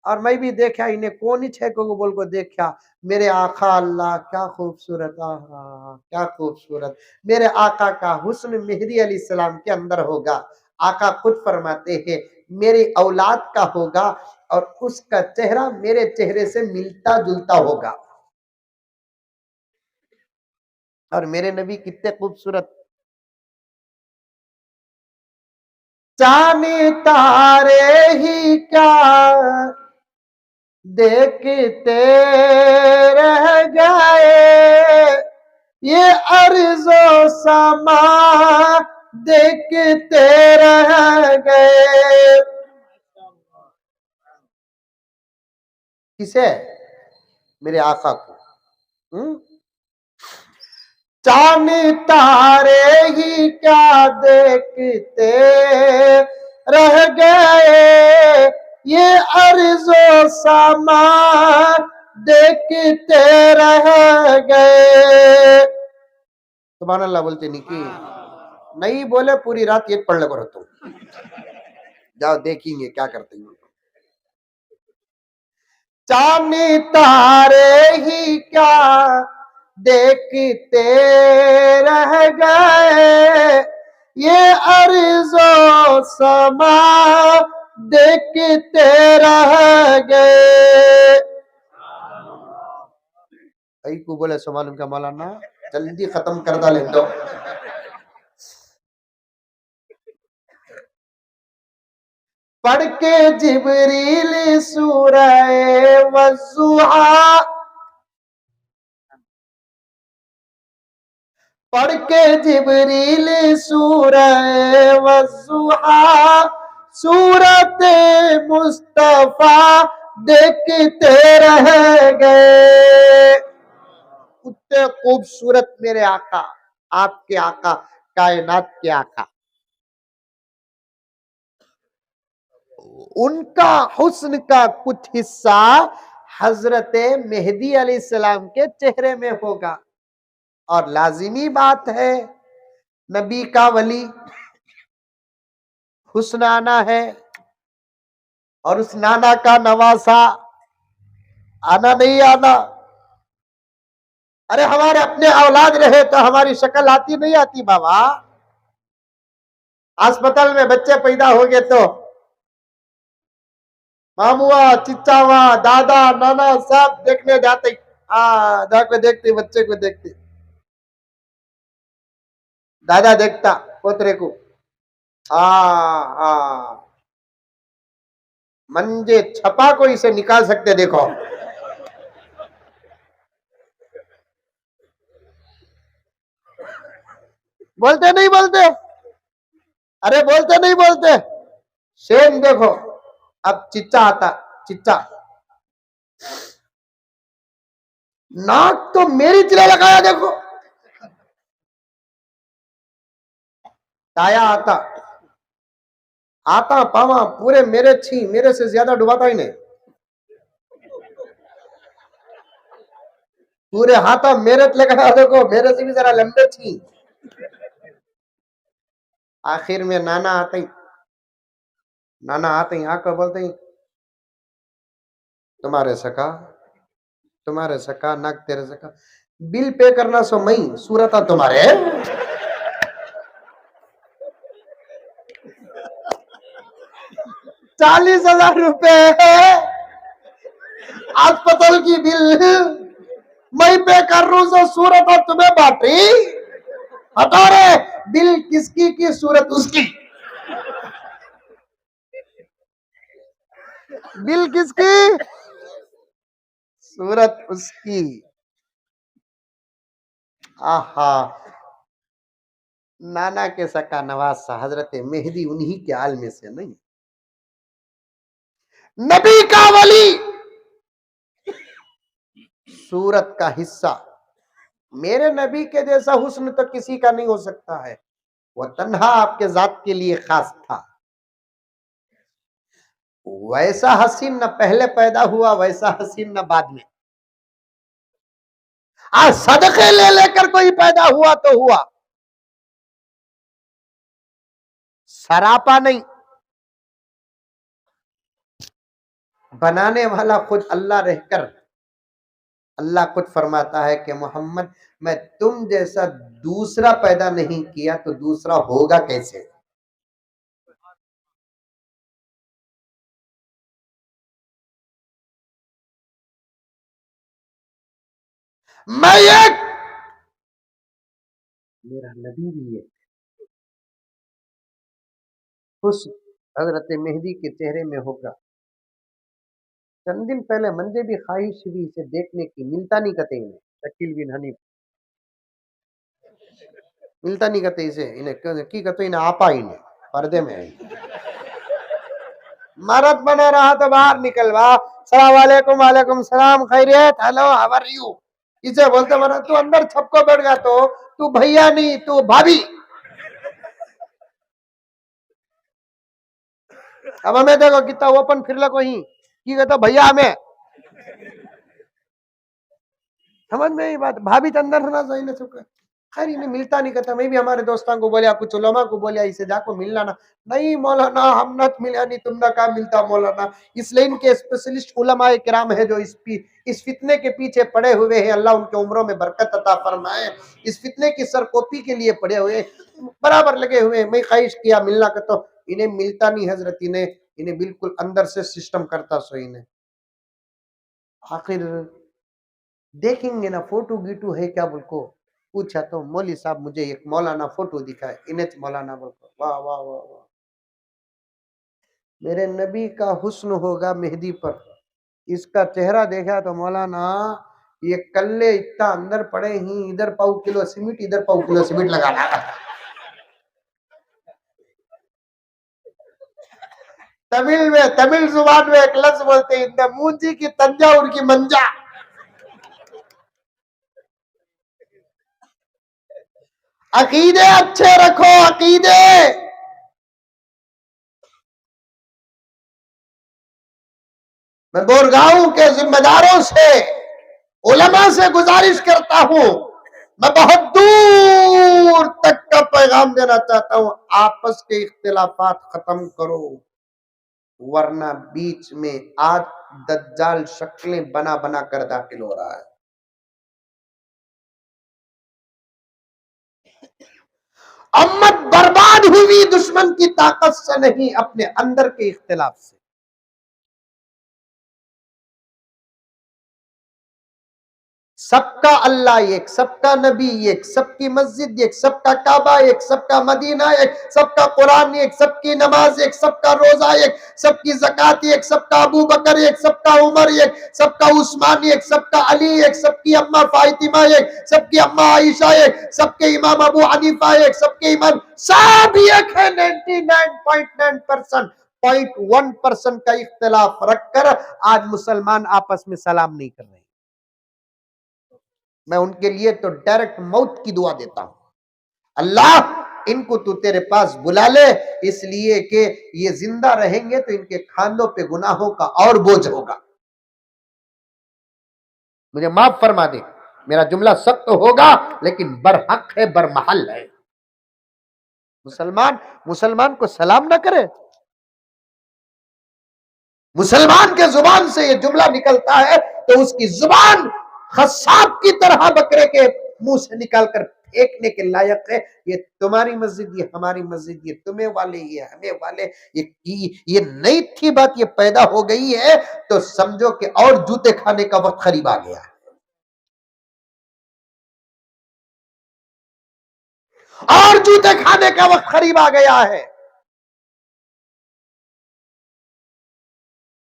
और मैं भी देखा इन्हें कौन ही छे को बोल को देखा, मेरे आका अल्लाह क्या खूबसूरत, आहा क्या खूबसूरत। मेरे आका का हुस्न मेहदी अलैहिस्सलाम के अंदर होगा। आका खुद फरमाते हैं मेरी औलाद का होगा और उसका चेहरा मेरे चेहरे से मिलता जुलता होगा। और मेरे नबी कितने खूबसूरत। जाने तारे ही क्या देखते रह गए, ये अर्ज़ो समा देखते रह गए। किसे? मेरे आका को। चांद तारे ही क्या देखते रह गए, ये अर्ज़ो समा देखते रह गए। सुभान अल्लाह बोलते निकी नहीं बोले पूरी रात ये पढ़ लो तुम, जाओ देखेंगे क्या करते हैं। चांद तारे ही क्या देखते रह गए, ये अर्ज़ो समा देखते रह गए। कई को बोले सुभान उनका मौलाना जल्दी खत्म कर डाले दो। पढ़ के जिब्रील सूरह वज़्ज़ुहा, पढ़ के जिब्रील सूरह वज़्ज़ुहा, सूरत मुस्तफा देखते रह गए। उतने खूबसूरत मेरे आका, आपके आका, कायनात के आका। उनका हुस्न का कुछ हिस्सा हजरत मेहदी अलैहिस्सलाम के चेहरे में होगा। और लाजिमी बात है, नबी का वली हुस्न आना है और उस नाना का नवासा आना नहीं आना। अरे हमारे अपने औलाद रहे तो हमारी शक्ल आती नहीं आती बाबा। अस्पताल में बच्चे पैदा हो गए तो मामुआ चिच्चावा दादा नाना सब देखने जाते, जाके देखते, बच्चे को देखते, दादा देखता पोतरे को। आ आ मंजे छपा को इसे निकाल सकते, देखो। बोलते नहीं बोलते, अरे बोलते नहीं बोलते। सेम देखो, अब चिच्चा आता, चिच्चा नाक तो मेरी तरह लगाया देखो। ताया आता, आता पावा पूरे मेरे छी, मेरे से ज्यादा डुबाता ही नहीं, पूरे हाथा मेरे लगाया देखो, मेरे से भी जरा लंबे छी। आखिर में नाना आते ही, नाना आते ही आकर बोलते ही, तुम्हारे सका नक तेरे सका, बिल पे करना सो मई सूरत तुम्हारे। 40,000 रुपए अस्पताल की बिल मैं पे कर रू, सो सूरत तुम्हें बांटी। हटा रे, बिल किसकी की सूरत उसकी, बिल किसकी सूरत उसकी। आहा, नाना के सका नवासा हजरत मेहदी उन्हीं के आल में से नहीं। नबी का वली सूरत का हिस्सा, मेरे नबी के जैसा हुस्न तो किसी का नहीं हो सकता है, वह तन्हा आपके जात के लिए खास था। वैसा हसीन न पहले पैदा हुआ, वैसा हसीन न बाद में। आज सदके ले लेकर कोई पैदा हुआ तो हुआ, सरापा नहीं। बनाने वाला खुद अल्लाह रहकर, अल्लाह खुद फरमाता है कि मोहम्मद मैं तुम जैसा दूसरा पैदा नहीं किया तो दूसरा होगा कैसे। मैं एक, मेरा नबी भी है। खुश हजरत मेहदी के चेहरे में होगा। चंद दिन पहले मंजे भी ख्वाहिश भी इसे देखने की, मिलता नहीं कहते इन्हें, शकील बिन हनीफ मिलता नहीं कहते इसे, इन्हें की कहते इन्हें आपा इन्हें पर्दे में है। मरद बना रहा तो बाहर निकल वाह, सलाम वालेकुम, वालेकुम सलाम, खैरियत, हेलो हाउ आर यू, इसे बोलते मरा तू अंदर छपको बैठ गया तो तू भैया नहीं तू भाभी। अब हमें देखो कितना ओपन फिर लगो ही की कहता भैया हमें समझ में ही बात, भाभी तो अंदर होना चाहिए ना चुका। खैर इन्हें मिलता नहीं कहता, मैं भी हमारे दोस्तों को बोलिया, कुछ उलमा को बोलिया इसे जाको मिलना ना, नहीं मौलाना हम न मिला नहीं, तुम ना कहा मिलता मौलाना। इसलिए इनके स्पेशलिस्ट उलमा किराम है जो इस फितने के पीछे पड़े हुए हैं, अल्लाह उनके उम्रों में बरकत अता फरमाए। इस फितने की सरकोपी के लिए पड़े हुए बराबर लगे हुए। मैं ख्वाहिश किया मिलना का तो इन्हें मिलता नहीं हजरत, इन्हें बिल्कुल अंदर से सिस्टम करता सो इन्हें। आखिर देखेंगे ना फोटो गीटू है क्या बोलको, पूछा तो मौली साहब मुझे एक मौलाना फोटो दिखाए, इन्हें मौलाना बोलको, वाह वाह वाह वाह, मेरे नबी का हुस्न होगा मेहदी पर। इसका चेहरा देखा तो मौलाना ये कल्ले इतना अंदर पड़े ही, इधर पाऊ किलो सीमेंट इधर पाऊ किलो सीमेंट लगाना। तमिल में, तमिल जुबान में एक लफ्ज बोलते हैं, मूंजी की तंजाउर की मंजा। अकीदे अच्छे रखो, अकीदे मैं बोरगांव के जिम्मेदारों से, उलमा से गुजारिश करता हूं, मैं बहुत दूर तक का पैगाम देना चाहता हूं, आपस के इख्तिलाफात खत्म करो, वरना बीच में आज दज्जाल शक्लें बना बना कर दाखिल हो रहा है। उम्मत बर्बाद हुई दुश्मन की ताकत से नहीं, अपने अंदर के इख्तिलाफ से। सबका अल्लाह एक, सबका नबी एक, सबकी मस्जिद एक, सबका काबा एक, सबका मदीना एक, सबका कुरान एक, सबकी नमाज एक, सबका रोजा एक, सबकी ज़कात एक, सबका अबू बकर एक, सबका उमर एक, सबका उस्मान एक, सबका अली एक, सबकी अम्मा फातिमा एक, सबकी अम्मा आयशा एक, सबके इमाम अबू हनीफा एक, सबके इमाम सब एक है। 99.9% 0.1% का इख्तिलाफ रखकर आज मुसलमान आपस में सलाम नहीं कर रहे। मैं उनके लिए तो डायरेक्ट मौत की दुआ देता हूं, अल्लाह इनको तू तेरे पास बुला ले, इसलिए कि ये जिंदा रहेंगे तो इनके खानों पे गुनाहों का और बोझ होगा। मुझे माफ फरमा दे, मेरा जुमला सख्त होगा लेकिन बरहक है, बरमहल है। मुसलमान मुसलमान को सलाम ना करे, मुसलमान के जुबान से ये जुमला निकलता है तो उसकी जुबान खसाब की तरह बकरे के मुंह से निकालकर फेंकने के लायक है। ये तुम्हारी मस्जिद, ये हमारी मस्जिद, ये तुम्हें वाले, ये हमें वाले, ये नई थी बात, ये पैदा हो गई है तो समझो कि और जूते खाने का वक्त करीब आ गया है, और जूते खाने का वक्त करीब आ गया है।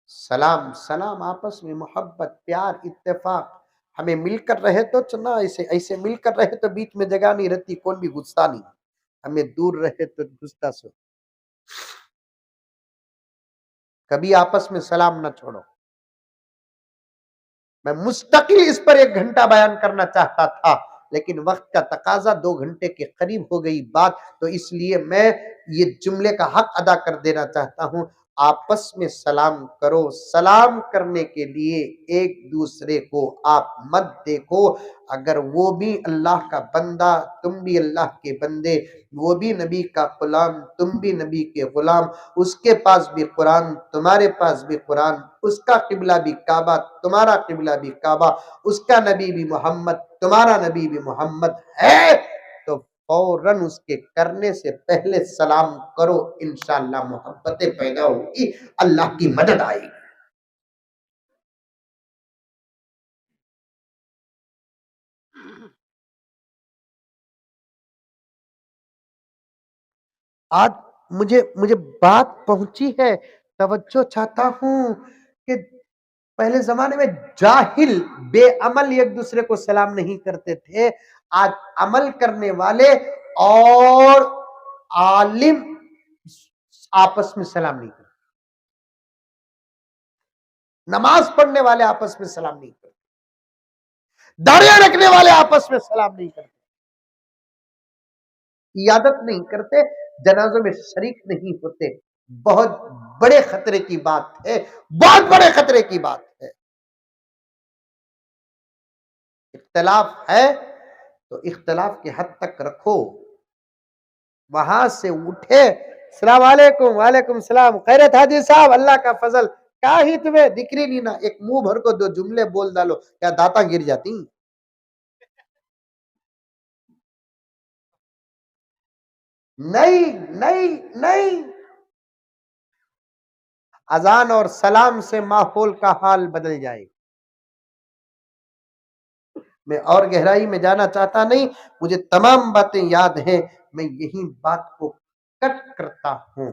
सलाम सलाम, आपस में मोहब्बत, प्यार, इत्तेफाक, हमें मिलकर रहे तो चना, ऐसे ऐसे मिलकर रहे तो बीच में जगह नहीं रहती, कौन भी घुसता नहीं, हमें दूर रहे तो घुसता सो। कभी आपस में सलाम न छोड़ो। मैं मुस्तकिल इस पर 1 घंटा बयान करना चाहता था, लेकिन वक्त का तकाजा 2 घंटे के करीब हो गई बात, तो इसलिए मैं ये जुमले का हक अदा कर देना चाहता हूं। आपस में सलाम करो, सलाम करने के लिए एक दूसरे को आप मत देखो, अगर वो भी अल्लाह का बंदा, तुम भी अल्लाह के बंदे, वो भी नबी का गुलाम, तुम भी नबी के गुलाम, उसके पास भी कुरान, तुम्हारे पास भी कुरान, उसका किबला भी काबा, तुम्हारा किबला भी काबा, उसका नबी भी मोहम्मद, तुम्हारा नबी भी मोहम्मद है, तो फौरन उसके करने से पहले सलाम करो, इंशाअल्लाह मोहब्बतें पैदा होगी, अल्लाह की मदद आएगी। आज मुझे मुझे बात पहुंची है, तवज्जो चाहता हूं कि पहले जमाने में जाहिल बेअमल एक दूसरे को सलाम नहीं करते थे, आज अमल करने वाले और आलिम आपस में सलाम नहीं करते, नमाज पढ़ने वाले आपस में सलाम नहीं करते, दाढ़ियां रखने वाले आपस में सलाम नहीं करते, इयादत नहीं करते, जनाजों में शरीक नहीं होते। बहुत बड़े खतरे की बात है, बहुत बड़े खतरे की बात है। इख्तिलाफ है तो इख्तिलाफ की हद तक रखो, वहां से उठे, सलाम वालेकुम, वालेकुम सलाम, खैरत हाजी साहब, अल्लाह का फजल, क्या ही तुम्हें दिख रही नहीं ना, एक मुंह भर को 2 जुमले बोल डालो, क्या दाता गिर जाती? नहीं नहीं नहीं, अजान और सलाम से माहौल का हाल बदल जाए। मैं और गहराई में जाना चाहता नहीं, मुझे तमाम बातें याद हैं, मैं यही बात को कट करता हूं,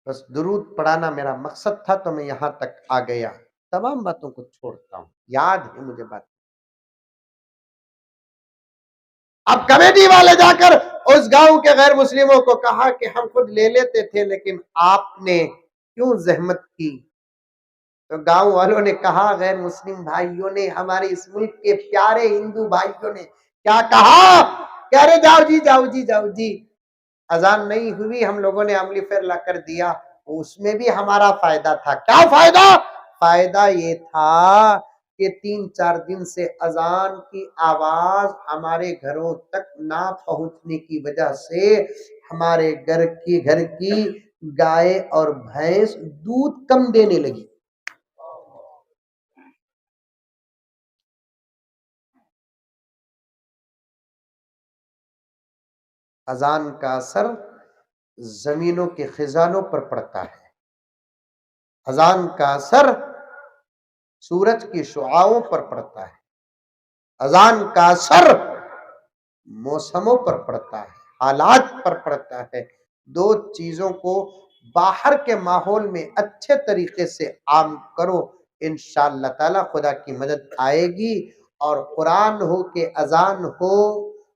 बस दुरूद पढ़ाना मेरा मकसद था तो मैं यहां तक आ गया, तमाम बातों को छोड़ता हूं, याद है मुझे बात। अब कमेटी वाले जाकर उस गांव के गैर मुस्लिमों को कहा कि हम खुद ले लेते थे लेकिन आपने क्यों जहमत की, तो गांव वालों ने कहा, गैर मुस्लिम भाइयों ने, हमारे इस मुल्क के प्यारे हिंदू भाइयों ने क्या कहा, कह रहे जाओ जी जाओ जी जाओ जी, अजान नहीं हुई, हम लोगों ने अमली फेर ला कर दिया, उसमें भी हमारा फायदा था। क्या फायदा? फायदा ये था कि 3-4 दिन से अजान की आवाज हमारे घरों तक ना पहुंचने की वजह से हमारे घर की गाय और भैंस दूध कम देने लगी। अजान का असर जमीनों के खजानों पर पड़ता है। अजान का असर सूरज की शुआओं पर पड़ता है। अजान का असर मौसमों पर पड़ता है, हालात पर पड़ता है। दो चीजों को बाहर के माहौल में अच्छे तरीके से आम करो, इंशाअल्लाह ताला खुदा की मदद आएगी। और कुरान हो के अजान हो,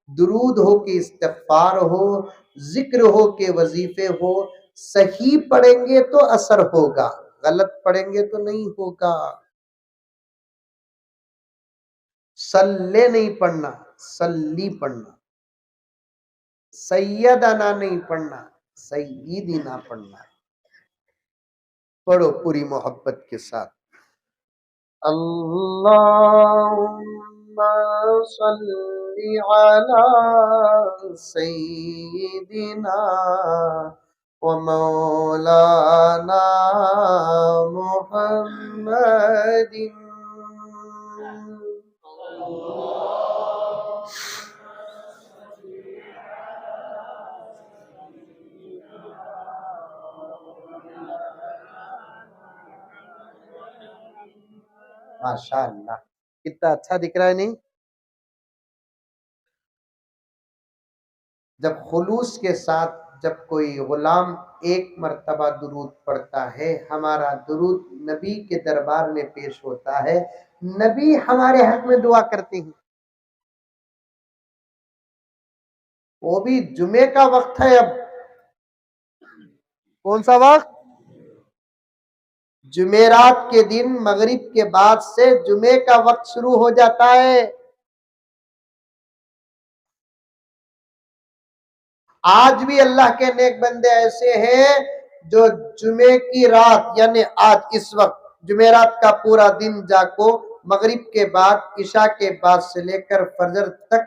दुरूद हो के इस्तिग़फ़ार हो, जिक्र हो के वजीफे हो, सही पढ़ेंगे तो असर होगा, गलत पढ़ेंगे तो नहीं होगा। सल्ले नहीं पढ़ना, सल्ली पढ़ना। सैयदना नहीं पढ़ना, सैयदीना पढ़ना। पढ़ो पूरी मोहब्बत के साथ। अल्लाहुम्मा सल्ली अला सय्यिदिना व मौलाना मुहम्मदिन। माशाअल्लाह, कितना अच्छा दिख रहा है नहीं? जब खुलूस के साथ जब कोई गुलाम एक मर्तबा दुरूद पढ़ता है, हमारा दुरूद नबी के दरबार में पेश होता है, नबी हमारे हक में दुआ करते हैं। वो भी जुमे का वक्त है। अब कौन सा वक्त? जुमेरात के दिन मगरिब के बाद से जुमे का वक्त शुरू हो जाता है। आज भी अल्लाह के नेक बंदे ऐसे हैं जो जुमे की रात यानी आज इस वक्त जुमेरात का पूरा दिन जाको मगरिब के बाद ईशा के बाद से लेकर फजर तक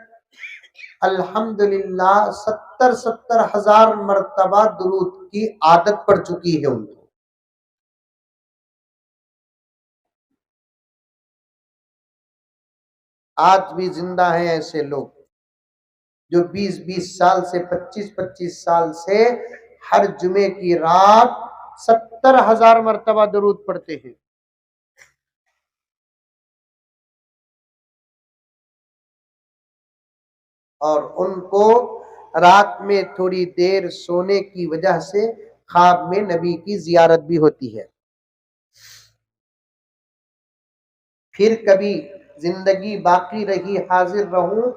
अल्हम्दुलिल्लाह 70 हजार मर्तबा दुरूद की आदत पड़ चुकी है उनको। आज भी जिंदा हैं ऐसे लोग जो 20-20 साल से 25-25 साल से हर जुमे की रात 70 हजार मर्तबा दुरूद पढ़ते हैं। और उनको रात में थोड़ी देर सोने की वजह से ख्वाब में नबी की जियारत भी होती है। फिर कभी जिंदगी बाकी रही हाजिर रहूं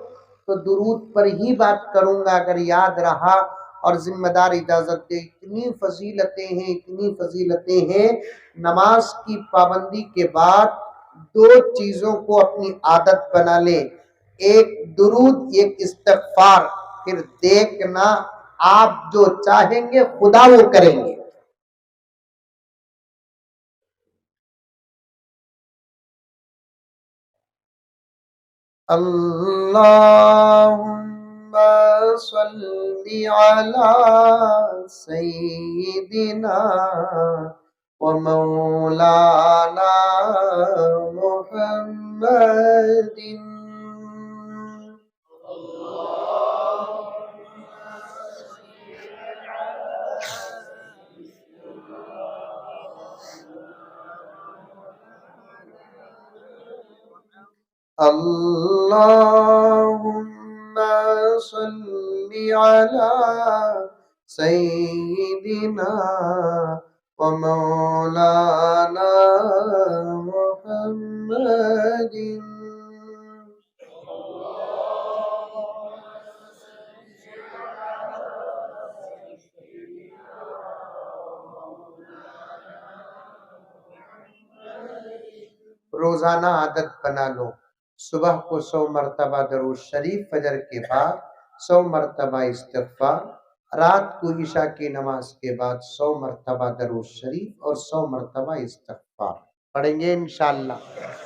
तो दुरूद पर ही बात करूंगा अगर याद रहा और जिम्मेदार इजाजत दे। इतनी फजीलतें हैं, इतनी फजीलतें हैं। नमाज की पाबंदी के बाद दो चीजों को अपनी आदत बना ले, एक दुरूद, एक इस्तिग़फ़ार। फिर देखना आप जो चाहेंगे खुदा वो करेंगे। अल्लाहुम्मा सल्ली अला सय्यिदिना व मौलाना मुहम्मदिन। अल्लाहुम्मा सल्ली अला सय्यिदिना व मौलाना मुहम्मदिन। रोजाना आदत बना लो, सुबह को 100 मरतबा दरूद शरीफ, फजर के बाद 100 मरतबा इस्तिग़फ़ार, रात को ईशा की नमाज के बाद 100 मरतबा दरूद शरीफ और 100 मरतबा इस्तग़फ़ार पढ़ेंगे इंशाअल्लाह।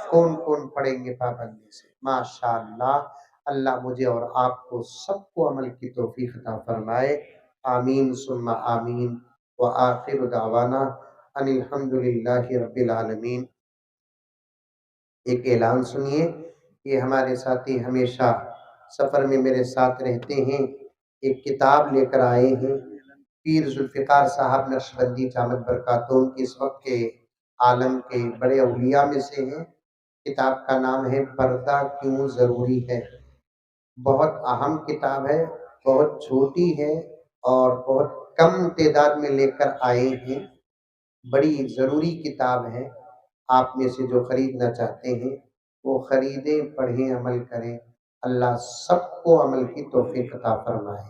कौन कौन पढ़ेंगे पाबंदी से? माशाअल्लाह। अल्लाह मुझे और आपको सबको अमल की तौफीक अता फरमाए। आमीन सुम्मा आमीन। व आखिर दावाना अनिल हम्दुलिल्लाहि रब्बिल आलमीन। एक ऐलान सुनिए। ये हमारे साथी हमेशा सफ़र में मेरे साथ रहते हैं, एक किताब लेकर आए हैं। पीर जुल्फ़िकार साहब नक्शबंदी जामत बरकातहू की इस वक्त के आलम के बड़े औलिया में से हैं। किताब का नाम है पर्दा क्यों ज़रूरी है। बहुत अहम किताब है, बहुत छोटी है और बहुत कम तादाद में लेकर आए हैं। बड़ी ज़रूरी किताब है। आप में से जो खरीदना चाहते हैं वो खरीदें, पढ़ें, अमल करें। अल्लाह सबको अमल की तौफीक अता फरमाए।